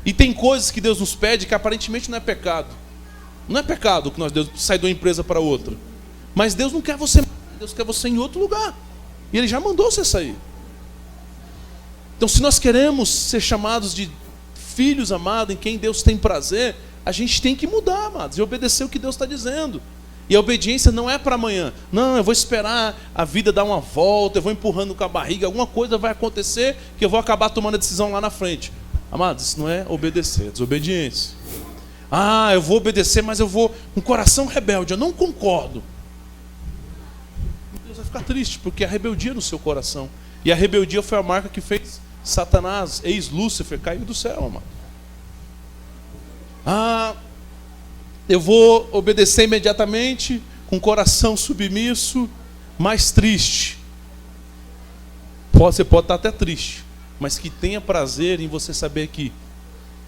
E tem coisas que Deus nos pede que aparentemente não é pecado. Não é pecado que Deus sai de uma empresa para outra. Mas Deus não quer você, Deus quer você em outro lugar. E Ele já mandou você sair. Então, se nós queremos ser chamados de filhos amados, em quem Deus tem prazer, a gente tem que mudar, amados, e obedecer o que Deus está dizendo. E a obediência não é para amanhã. Não, eu vou esperar a vida dar uma volta, eu vou empurrando com a barriga, alguma coisa vai acontecer que eu vou acabar tomando a decisão lá na frente. Amados, isso não é obedecer, é desobediência. Eu vou obedecer, mas eu vou com coração rebelde, eu não concordo. Deus vai ficar triste, porque a rebeldia no seu coração. E a rebeldia foi a marca que fez Satanás, ex-Lúcifer, cair do céu, amado. Eu vou obedecer imediatamente, com o coração submisso, mas triste. Você pode estar até triste, mas que tenha prazer em você saber que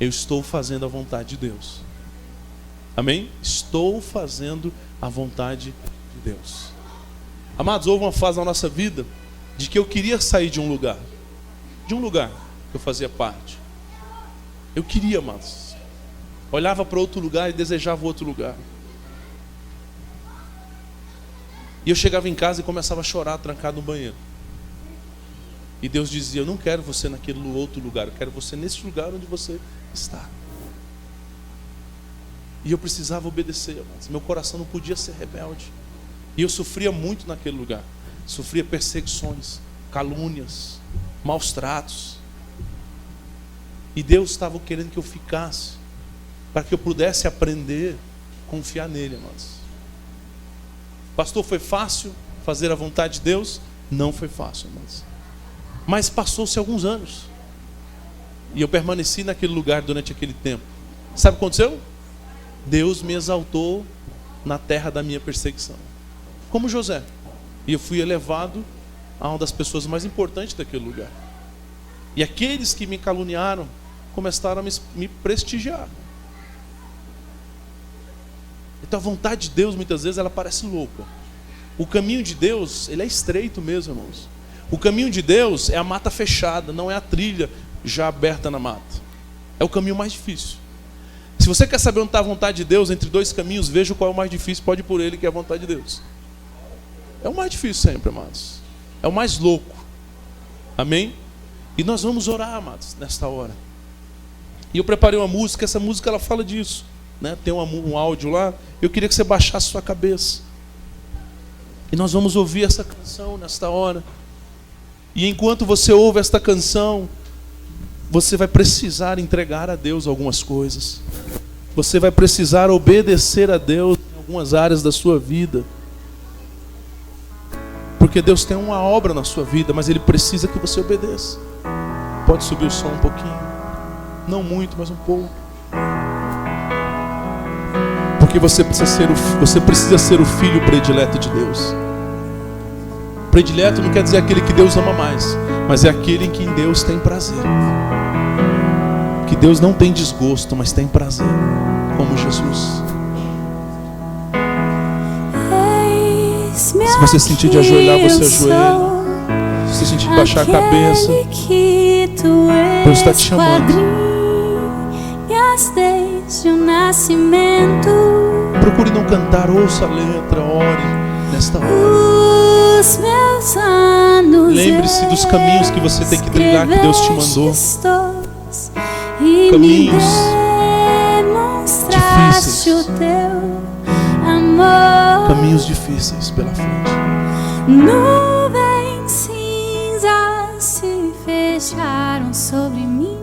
eu estou fazendo a vontade de Deus. Amém? Estou fazendo a vontade de Deus. Amados, houve uma fase na nossa vida de que eu queria sair de um lugar que eu fazia parte. Eu queria, amados. Olhava para outro lugar e desejava outro lugar. E eu chegava em casa e começava a chorar, trancado no banheiro. E Deus dizia: eu não quero você naquele outro lugar, eu quero você nesse lugar onde você está. E eu precisava obedecer, amados. Meu coração não podia ser rebelde. E eu sofria muito naquele lugar. Sofria perseguições, calúnias, maus tratos. E Deus estava querendo que eu ficasse, para que eu pudesse aprender a confiar nele, amados. Pastor, foi fácil fazer a vontade de Deus? Não foi fácil, amados. Mas passou-se alguns anos. E eu permaneci naquele lugar durante aquele tempo. Sabe o que aconteceu? Deus me exaltou na terra da minha perseguição. Como José. E eu fui elevado a uma das pessoas mais importantes daquele lugar. E aqueles que me caluniaram começaram a me prestigiar. Então a vontade de Deus, muitas vezes, ela parece louca. O caminho de Deus, ele é estreito mesmo, irmãos. O caminho de Deus é a mata fechada, não é a trilha já aberta na mata. É o caminho mais difícil. Se você quer saber onde está a vontade de Deus, entre dois caminhos, veja qual é o mais difícil, pode ir por ele, que é a vontade de Deus. É o mais difícil sempre, amados. É o mais louco. Amém? E nós vamos orar, amados, nesta hora. E eu preparei uma música, essa música ela fala disso, né? Tem um áudio lá. Eu queria que você baixasse sua cabeça. E nós vamos ouvir essa canção nesta hora. E enquanto você ouve esta canção, você vai precisar entregar a Deus algumas coisas. Você vai precisar obedecer a Deus em algumas áreas da sua vida. Porque Deus tem uma obra na sua vida, mas Ele precisa que você obedeça. Pode subir o som um pouquinho. Não muito, mas um pouco. Porque você precisa ser o filho predileto de Deus. Predileto não quer dizer aquele que Deus ama mais, mas é aquele em quem Deus tem prazer. Que Deus não tem desgosto, mas tem prazer, como Jesus. Se você sentir de ajoelhar, você ajoelha. Se você sentir de baixar a cabeça, Deus está te chamando. Procure não cantar, ouça a letra, ore nesta hora. Lembre-se dos caminhos que você tem que trilhar, que Deus te mandou. Caminhos difíceis. Caminhos difíceis pela frente. Nuvens cinzas se fecharam sobre mim,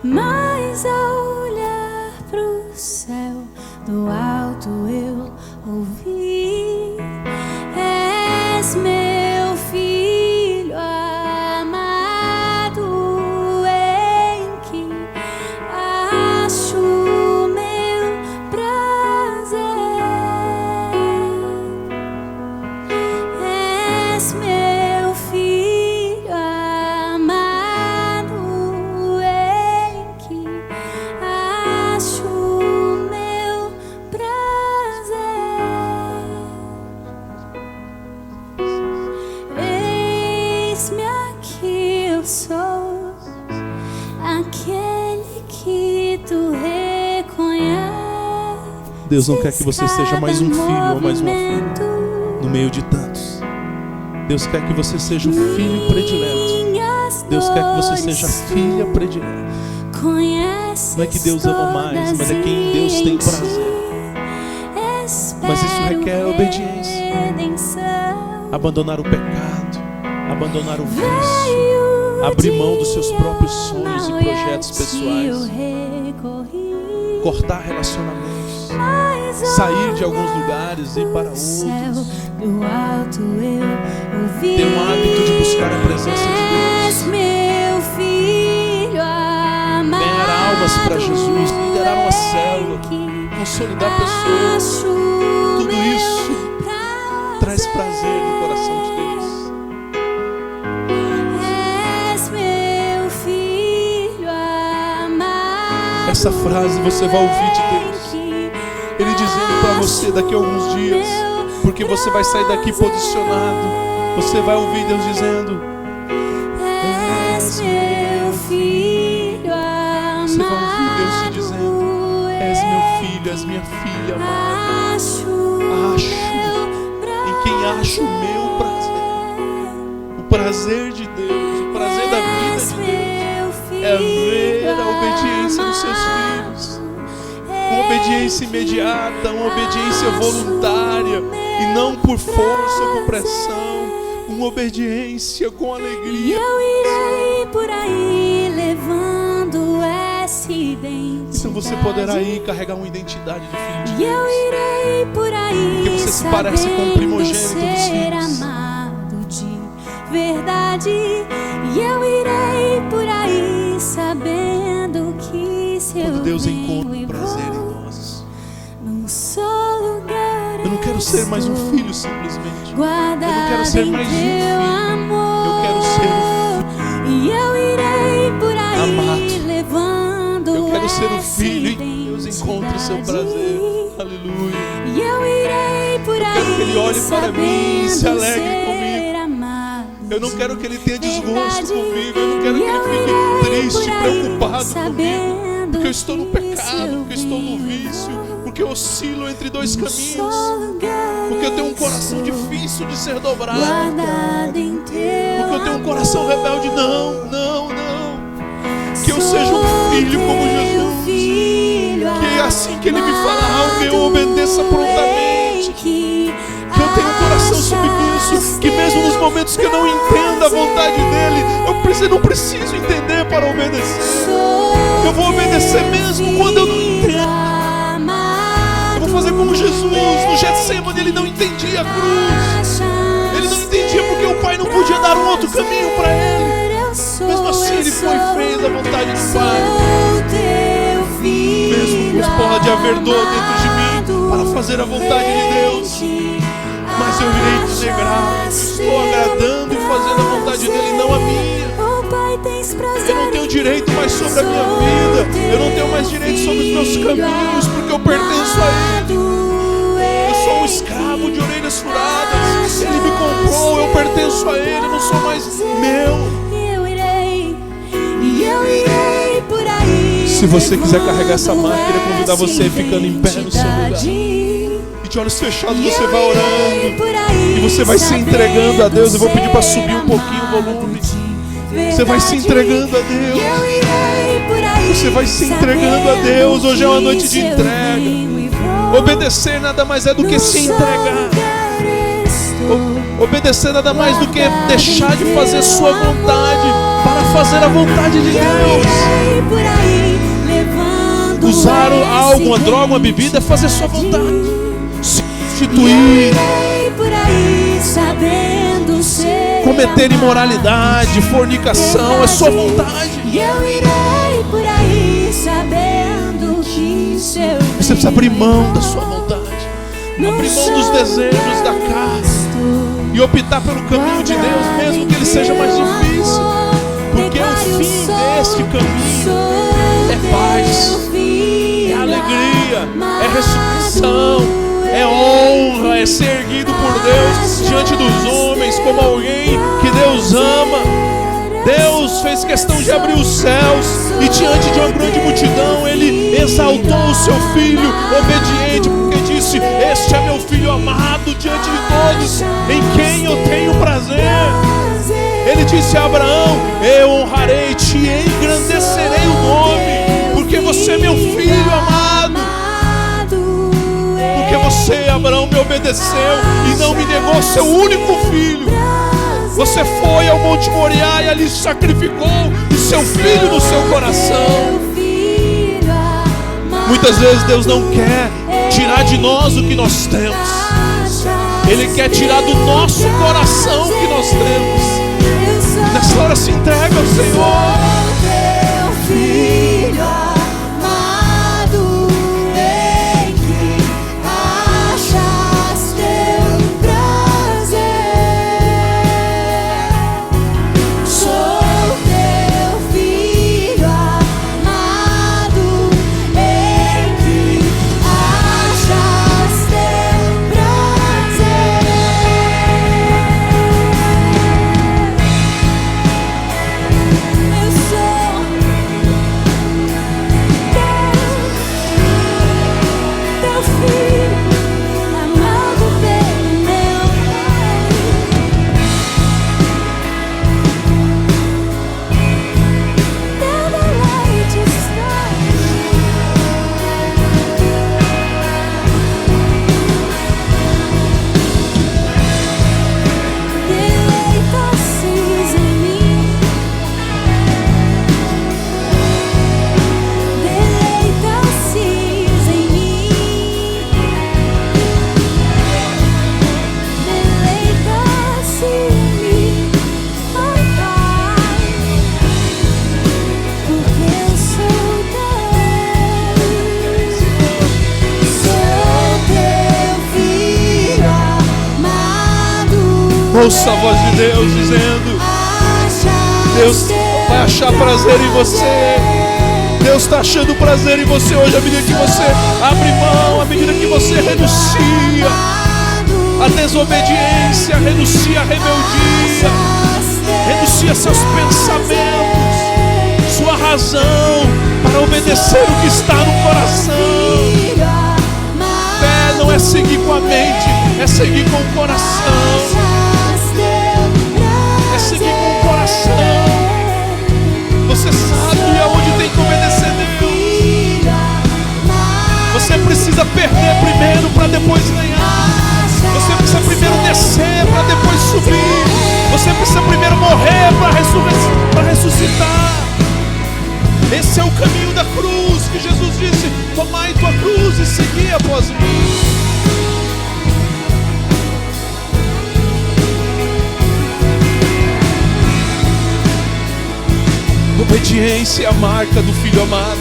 mas ao olhar pro céu do alto eu ouvi: és meu filho amado, em que acho meu prazer. És meu filho amado, em que acho meu prazer. Eis-me aqui, eu sou aquele que tu reconhece. Deus não quer que você seja mais um filho ou mais uma filha no meio de tantos. Deus quer que você seja o filho predileto. Deus quer que você seja a filha predileta. Não é que Deus ama mais, mas é quem Deus tem prazer. Mas isso requer obediência. Abandonar o pecado, abandonar o vício, abrir mão dos seus próprios sonhos e projetos pessoais, cortar relacionamentos, sair de alguns lugares e ir para outros, ter um hábito de buscar a presença de Deus, ganhar almas para Jesus, liderar uma célula, consolidar pessoas. Tudo isso traz prazer no coração de Deus. Essa frase você vai ouvir de Deus, Ele dizendo para você daqui a alguns dias, porque você vai sair daqui posicionado. Você vai ouvir Deus dizendo: és meu filho amado. Você vai ouvir Deus te dizendo: és meu filho, és minha filha amada. Acho em quem acho o meu prazer. O prazer de Deus, o prazer da vida de Deus é ver a obediência dos seus filhos. Uma obediência imediata, uma obediência voluntária e não por força ou por pressão. Uma obediência com alegria. Eu irei por aí levando essa identidade. Então você poderá ir carregar uma identidade de filho de Deus. Eu irei por aí porque você se parece com o primogênito dos filhos. Amado de verdade. E eu irei por aí sabendo que se quando eu Deus encontra um prazer em nós, num só lugar. Eu não quero ser mais um filho simplesmente. Eu não quero ser mais um filho. Eu quero ser um filho. E eu irei por aí amado. Levando eu quero ser um filho em que Deus encontre o seu prazer. Aleluia. E eu irei por aí. Eu quero que Ele olhe para mim e se alegre comigo. Eu não quero que Ele tenha desgosto comigo. Eu não quero que Ele fique triste, preocupado comigo, porque eu estou no pecado, porque eu estou no vício, porque eu oscilo entre dois caminhos, porque eu tenho um coração difícil de ser dobrado, porque eu tenho um coração rebelde. Não, não, não. Que eu seja um filho como Jesus, que assim que Ele me falar algo eu obedeça prontamente, que eu tenha um coração submisso, que mesmo nos momentos que eu não entenda a vontade dEle, eu não preciso entender para obedecer. Eu vou obedecer mesmo quando eu não entendo. Eu vou fazer como Jesus no Getsemane. Ele não entendia a cruz, ele não entendia porque o Pai não podia dar um outro caminho para ele. Mesmo assim ele foi e fez a vontade do Pai. Mesmo que pode haver dor dentro de mim para fazer a vontade de Deus, mas eu irei dizer graças. Estou agradando e fazendo a vontade dEle, não a minha. Eu não tenho direito mais sobre a minha vida. Eu não tenho mais direito sobre os meus caminhos, porque eu pertenço a Ele. Eu sou um escravo de orelhas furadas. Ele me comprou, eu pertenço a Ele. Eu não sou mais meu. Se você quiser carregar essa marca, eu queria convidar você ficando em pé no seu lugar. De olhos fechados você vai orando e você vai se entregando a Deus. Eu vou pedir para subir um pouquinho o volume. Você vai se entregando a Deus. Você vai se entregando a Deus. Hoje é uma noite de entrega. Obedecer nada mais é do que se entregar. Obedecer nada mais do que deixar de fazer sua vontade para fazer a vontade de Deus. Usar algo, uma droga, uma bebida é fazer sua vontade. Substituir, cometer imoralidade, fornicação é sua vontade. Você precisa abrir mão da sua vontade, abrir mão dos desejos da carne e optar pelo caminho de Deus, mesmo que ele seja mais difícil, porque o fim deste caminho é paz, é alegria, é ressurreição, é honra, é ser erguido por Deus diante dos homens como alguém que Deus ama. Deus fez questão de abrir os céus e diante de uma grande multidão Ele exaltou o seu filho obediente, porque disse: este é meu filho amado diante de todos, em quem eu tenho prazer. Ele disse a Abraão: eu honrarei-te e engrandecerei o nome, porque você é meu filho amado, porque você você, Abraão, me obedeceu e não me negou seu único filho. Você foi ao Monte Moriá e ali sacrificou o seu filho no seu coração. Muitas vezes Deus não quer tirar de nós o que nós temos. Ele quer tirar do nosso coração o que nós temos. Nessa hora se entrega ao Senhor. Teu filho amado, em que achas teu prazer. Sou teu filho amado, em que achas teu prazer. Eu sou teu filho amado pelo meu Pai. Teu deleite está deleita-se em mim. Deleita-se em mim. Deleita-se em mim, ó Pai, porque eu sou Deus. Sou teu filho amado. Ouça a voz de Deus dizendo: Deus vai achar prazer em você. Deus está achando prazer em você hoje, à medida que você abre mão, à medida que você renuncia à desobediência, renuncia à rebeldia, renuncia seus pensamentos, sua razão para obedecer o que está no coração. Fé não é seguir com a mente, é seguir com o coração. É seguir com o coração. Você sabe aonde tem que obedecer a Deus. Você precisa perder primeiro para depois ganhar. Você precisa primeiro descer para depois subir. Você precisa primeiro morrer para ressuscitar. Esse é o caminho da cruz que Jesus disse: tomai tua cruz e segui após mim. Obediência é a marca do filho amado.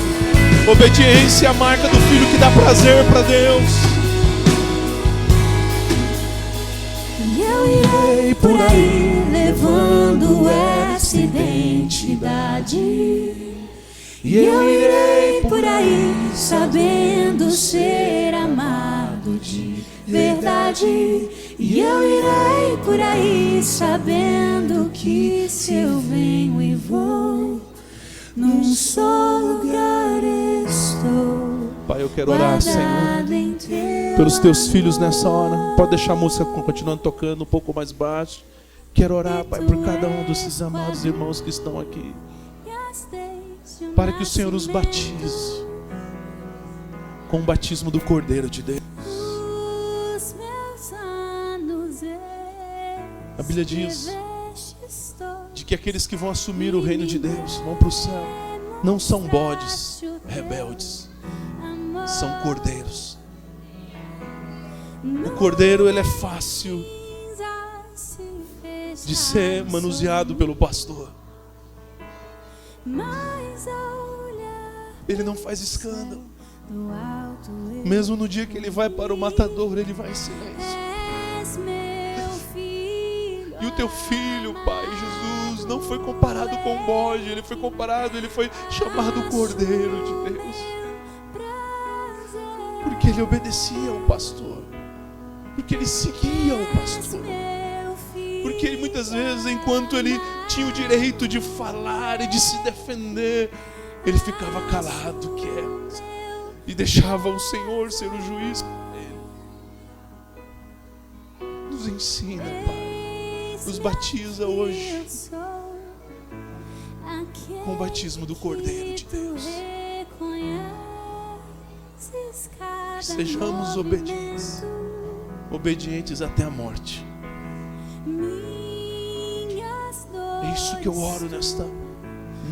Obediência é a marca do filho que dá prazer para Deus. E eu irei por aí levando essa identidade. E eu irei por aí sabendo ser amado de verdade. E eu irei por aí sabendo que se eu venho e vou, num só lugar estou. Pai, eu quero orar, Senhor, pelos teus filhos nessa hora. Pode deixar a música continuando tocando um pouco mais baixo. Quero orar, Pai, por cada um desses amados irmãos que estão aqui, para que o Senhor os batize com o batismo do Cordeiro de Deus. A Bíblia diz de que aqueles que vão assumir o reino de Deus, vão para o céu, não são bodes rebeldes, são cordeiros. O cordeiro, ele é fácil de ser manuseado pelo pastor. Ele não faz escândalo. Mesmo no dia que ele vai para o matador, ele vai em silêncio. E o teu filho, Pai Jesus, não foi comparado com um bode, ele foi chamado Cordeiro de Deus. Porque ele obedecia ao pastor, porque ele seguia o pastor, porque ele, muitas vezes, enquanto ele tinha o direito de falar e de se defender, ele ficava calado, quieto, e deixava o Senhor ser o juiz por ele. Nos ensina, Pai. Nos batiza hoje com o batismo do Cordeiro de Deus. Que sejamos obedientes. obedientes até a morte. É isso que eu oro nesta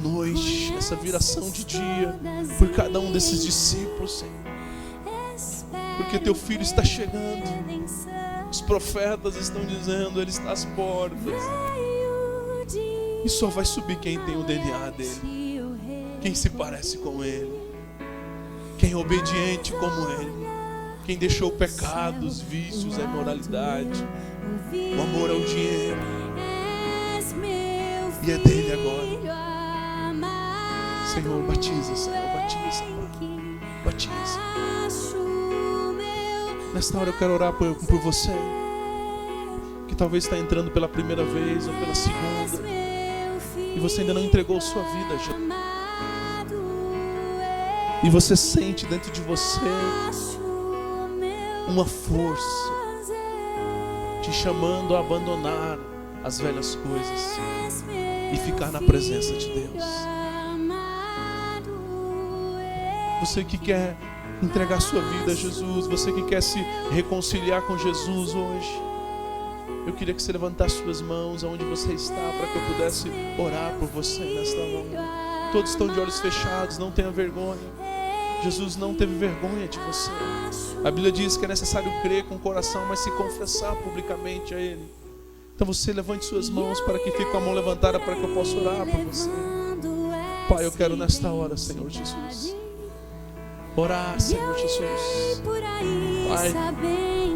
noite, nessa viração de dia, por cada um desses discípulos, Senhor. Porque teu filho está chegando. Os profetas estão dizendo, ele está às portas. E só vai subir quem tem o DNA dele, quem se parece com ele, quem é obediente como ele, quem deixou o pecado, os vícios, a imoralidade, o amor ao dinheiro, e é dele agora. Senhor, batiza, Senhor, batiza, Pai. Batiza. Nesta hora eu quero orar por você que talvez está entrando pela primeira vez ou pela segunda e você ainda não entregou sua vida, Jesus. E você sente dentro de você uma força te chamando a abandonar as velhas coisas e ficar na presença de Deus. Você que quer entregar sua vida a Jesus, você que quer se reconciliar com Jesus hoje, eu queria que você levantasse suas mãos aonde você está, para que eu pudesse orar por você nesta hora. Todos estão de olhos fechados, não tenha vergonha. Jesus não teve vergonha de você. A Bíblia diz que é necessário crer com o coração, mas se confessar publicamente a Ele. Então você levante suas mãos para que fique com a mão levantada, para que eu possa orar por você. Pai, eu quero nesta hora, Senhor Jesus, orar, Senhor Jesus, Pai,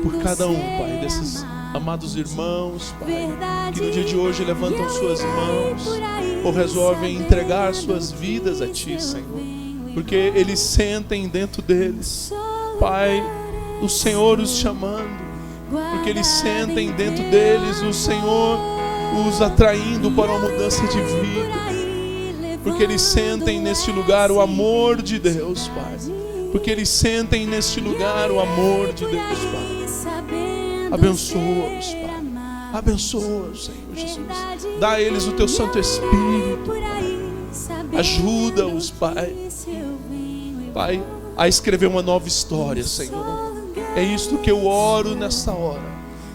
por cada um, Pai, desses amados irmãos, Pai, que no dia de hoje levantam suas mãos ou resolvem entregar suas vidas a Ti, Senhor, porque eles sentem dentro deles, Pai, o Senhor os chamando, porque eles sentem dentro deles o Senhor os atraindo para uma mudança de vida, porque eles sentem neste lugar o amor de Deus, Pai, porque eles sentem neste lugar o amor de Deus, Pai. Abençoa-os, Pai. Abençoa-os, Senhor Jesus. Dá a eles o Teu Santo Espírito, Pai. Ajuda-os, Pai. Pai, a escrever uma nova história, Senhor. É isto que eu oro nesta hora,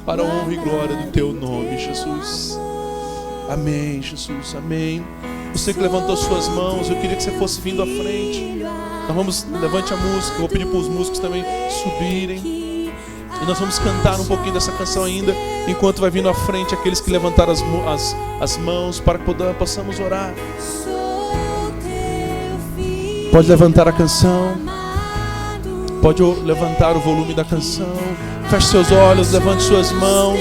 para a honra e glória do Teu nome, Jesus. Amém, Jesus, amém. Você que levantou suas mãos, eu queria que você fosse vindo à frente. Nós vamos, levante a música, vou pedir para os músicos também subirem. E nós vamos cantar um pouquinho dessa canção ainda, enquanto vai vindo à frente aqueles que levantaram as mãos, para que possamos orar. Pode levantar a canção, pode levantar o volume da canção. Feche seus olhos, levante suas mãos.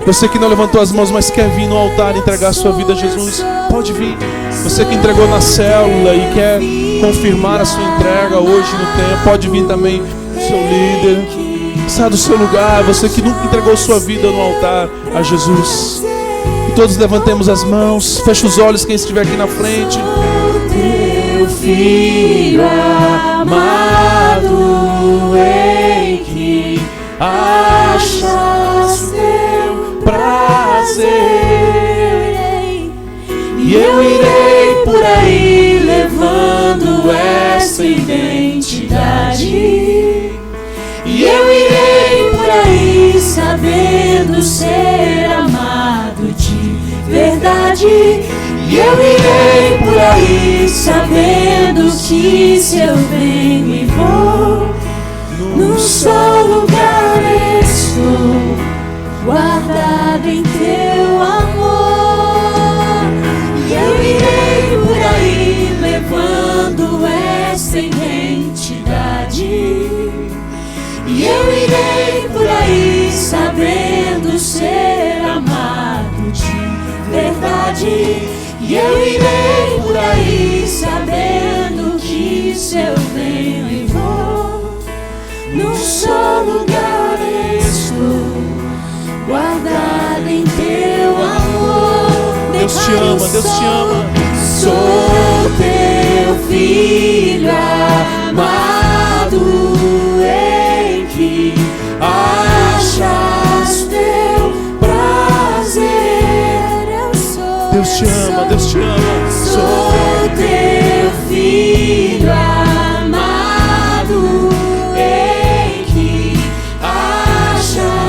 Você que não levantou as mãos, mas quer vir no altar e entregar sua vida a Jesus, pode vir. Você que entregou na célula e quer confirmar a sua entrega hoje no tempo, pode vir também o seu líder. Saia do seu lugar, você que nunca entregou sua vida no altar a Jesus. E todos levantemos as mãos, feche os olhos quem estiver aqui na frente. Teu filho amado, em que achas teu prazer, e eu irei por aí levando essa identidade. E eu irei por aí sabendo ser amado de verdade. E eu irei por aí sabendo que se eu venho e vou, num só lugar estou, guardado em Teu amor. E eu irei por aí levando essa identidade. E eu irei por aí sabendo ser amado de verdade. E eu irei por aí sabendo que se eu venho e vou, num só lugar estou, guardado em Teu amor. Deus te ama, Deus te ama. Sou Teu filho amado, que achas teu prazer. Deus te ama, Deus te ama. Sou Teu filho amado, em que achas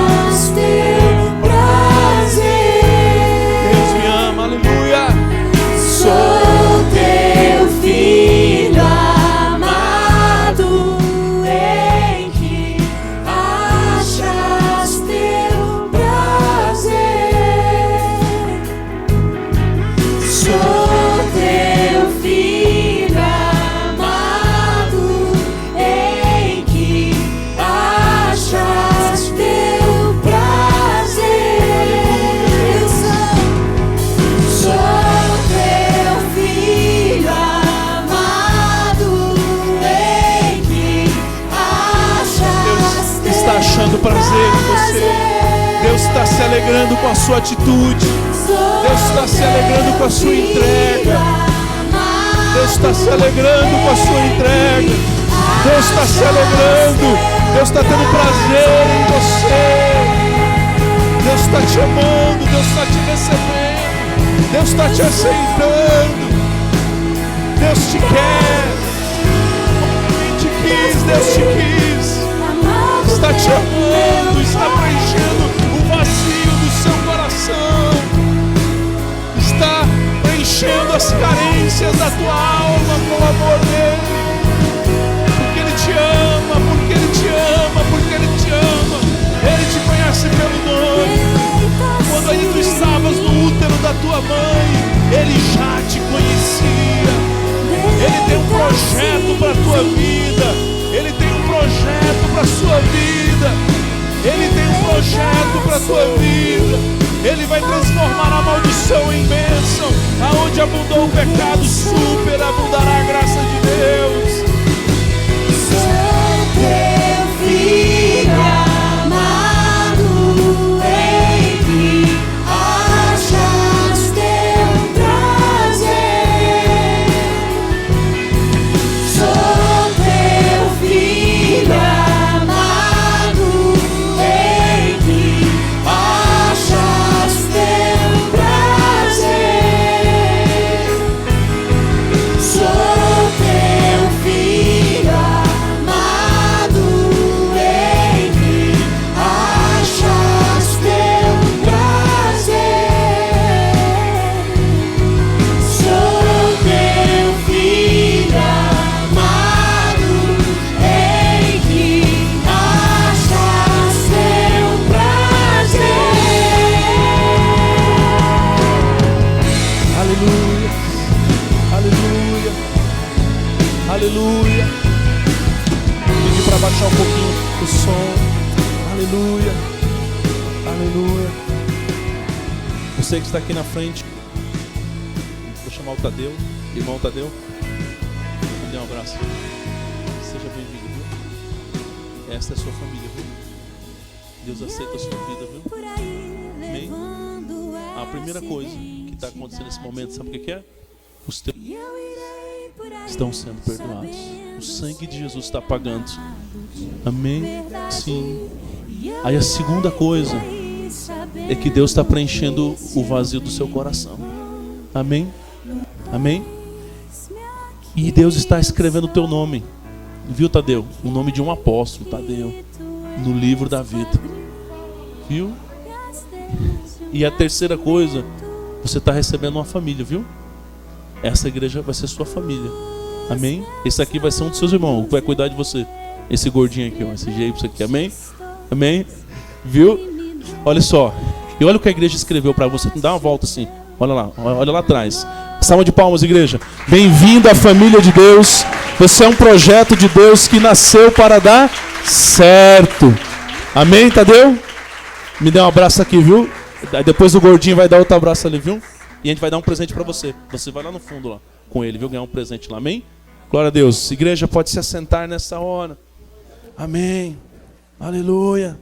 prazer em você. Deus está se alegrando com a sua atitude. Deus está se alegrando com a sua entrega. Deus está se alegrando com a sua entrega. Deus está se alegrando. Deus está tendo prazer em você. Deus está te amando. Deus está te recebendo. Deus está te aceitando. Deus te quer. Ele te quis. Deus te quis. Está te amando. Está preenchendo o vazio do seu coração. Está preenchendo as carências da tua alma com o amor dele. Porque ele te ama, porque ele te ama, porque ele te ama. Ele te conhece pelo nome. Quando ainda tu estavas no útero da tua mãe, ele já te conhecia. Ele tem um projeto para a tua vida. Ele tem um projeto para a sua vida. Ele tem um projeto para a tua vida. Ele vai transformar a maldição em bênção. Aonde abundou o pecado, superabundará a graça de Deus. Sou teu filho amado, em que achas teu prazer. Sou teu filho amado, em que achas teu prazer. Sou teu filho amado, em que achas teu prazer. Sou teu filho amado, em que achas teu prazer. Aleluia, aleluia, aleluia. Pedi para baixar um pouquinho o som. Aleluia, aleluia. Você que está aqui na frente, vou chamar o Tadeu, irmão Tadeu. Me dê um abraço. Seja bem-vindo, viu? Esta é a sua família, viu? Deus aceita a sua vida, viu? Amém? A primeira coisa que está acontecendo nesse momento, sabe o que é? Os teus estão sendo perdoados. O sangue de Jesus está pagando. Amém? Sim. Aí a segunda coisa é que Deus está preenchendo o vazio do seu coração. Amém? Amém? E Deus está escrevendo o teu nome. Viu, Tadeu? O nome de um apóstolo, Tadeu, no livro da vida. Viu? E a terceira coisa, você está recebendo uma família, viu? Essa igreja vai ser sua família. Amém? Esse aqui vai ser um dos seus irmãos, que vai cuidar de você. Esse gordinho aqui, ó, esse jeito aqui. Amém? Amém? Viu? Olha só. E olha o que a igreja escreveu para você. Dá uma volta assim. Olha lá atrás. Salva de palmas, igreja. Bem-vindo à família de Deus. Você é um projeto de Deus que nasceu para dar certo. Amém, Tadeu? Me dê um abraço aqui, viu? Depois o gordinho vai dar outro abraço ali, viu? E a gente vai dar um presente para você. Você vai lá no fundo lá com ele, viu? Ganhar um presente lá, amém? Glória a Deus. Igreja, pode se assentar nessa hora. Amém. Aleluia.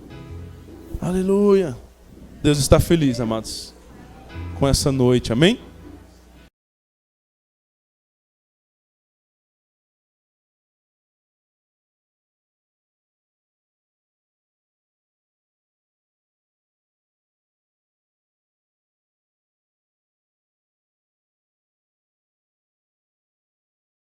Aleluia. Deus está feliz, amados, com essa noite, amém?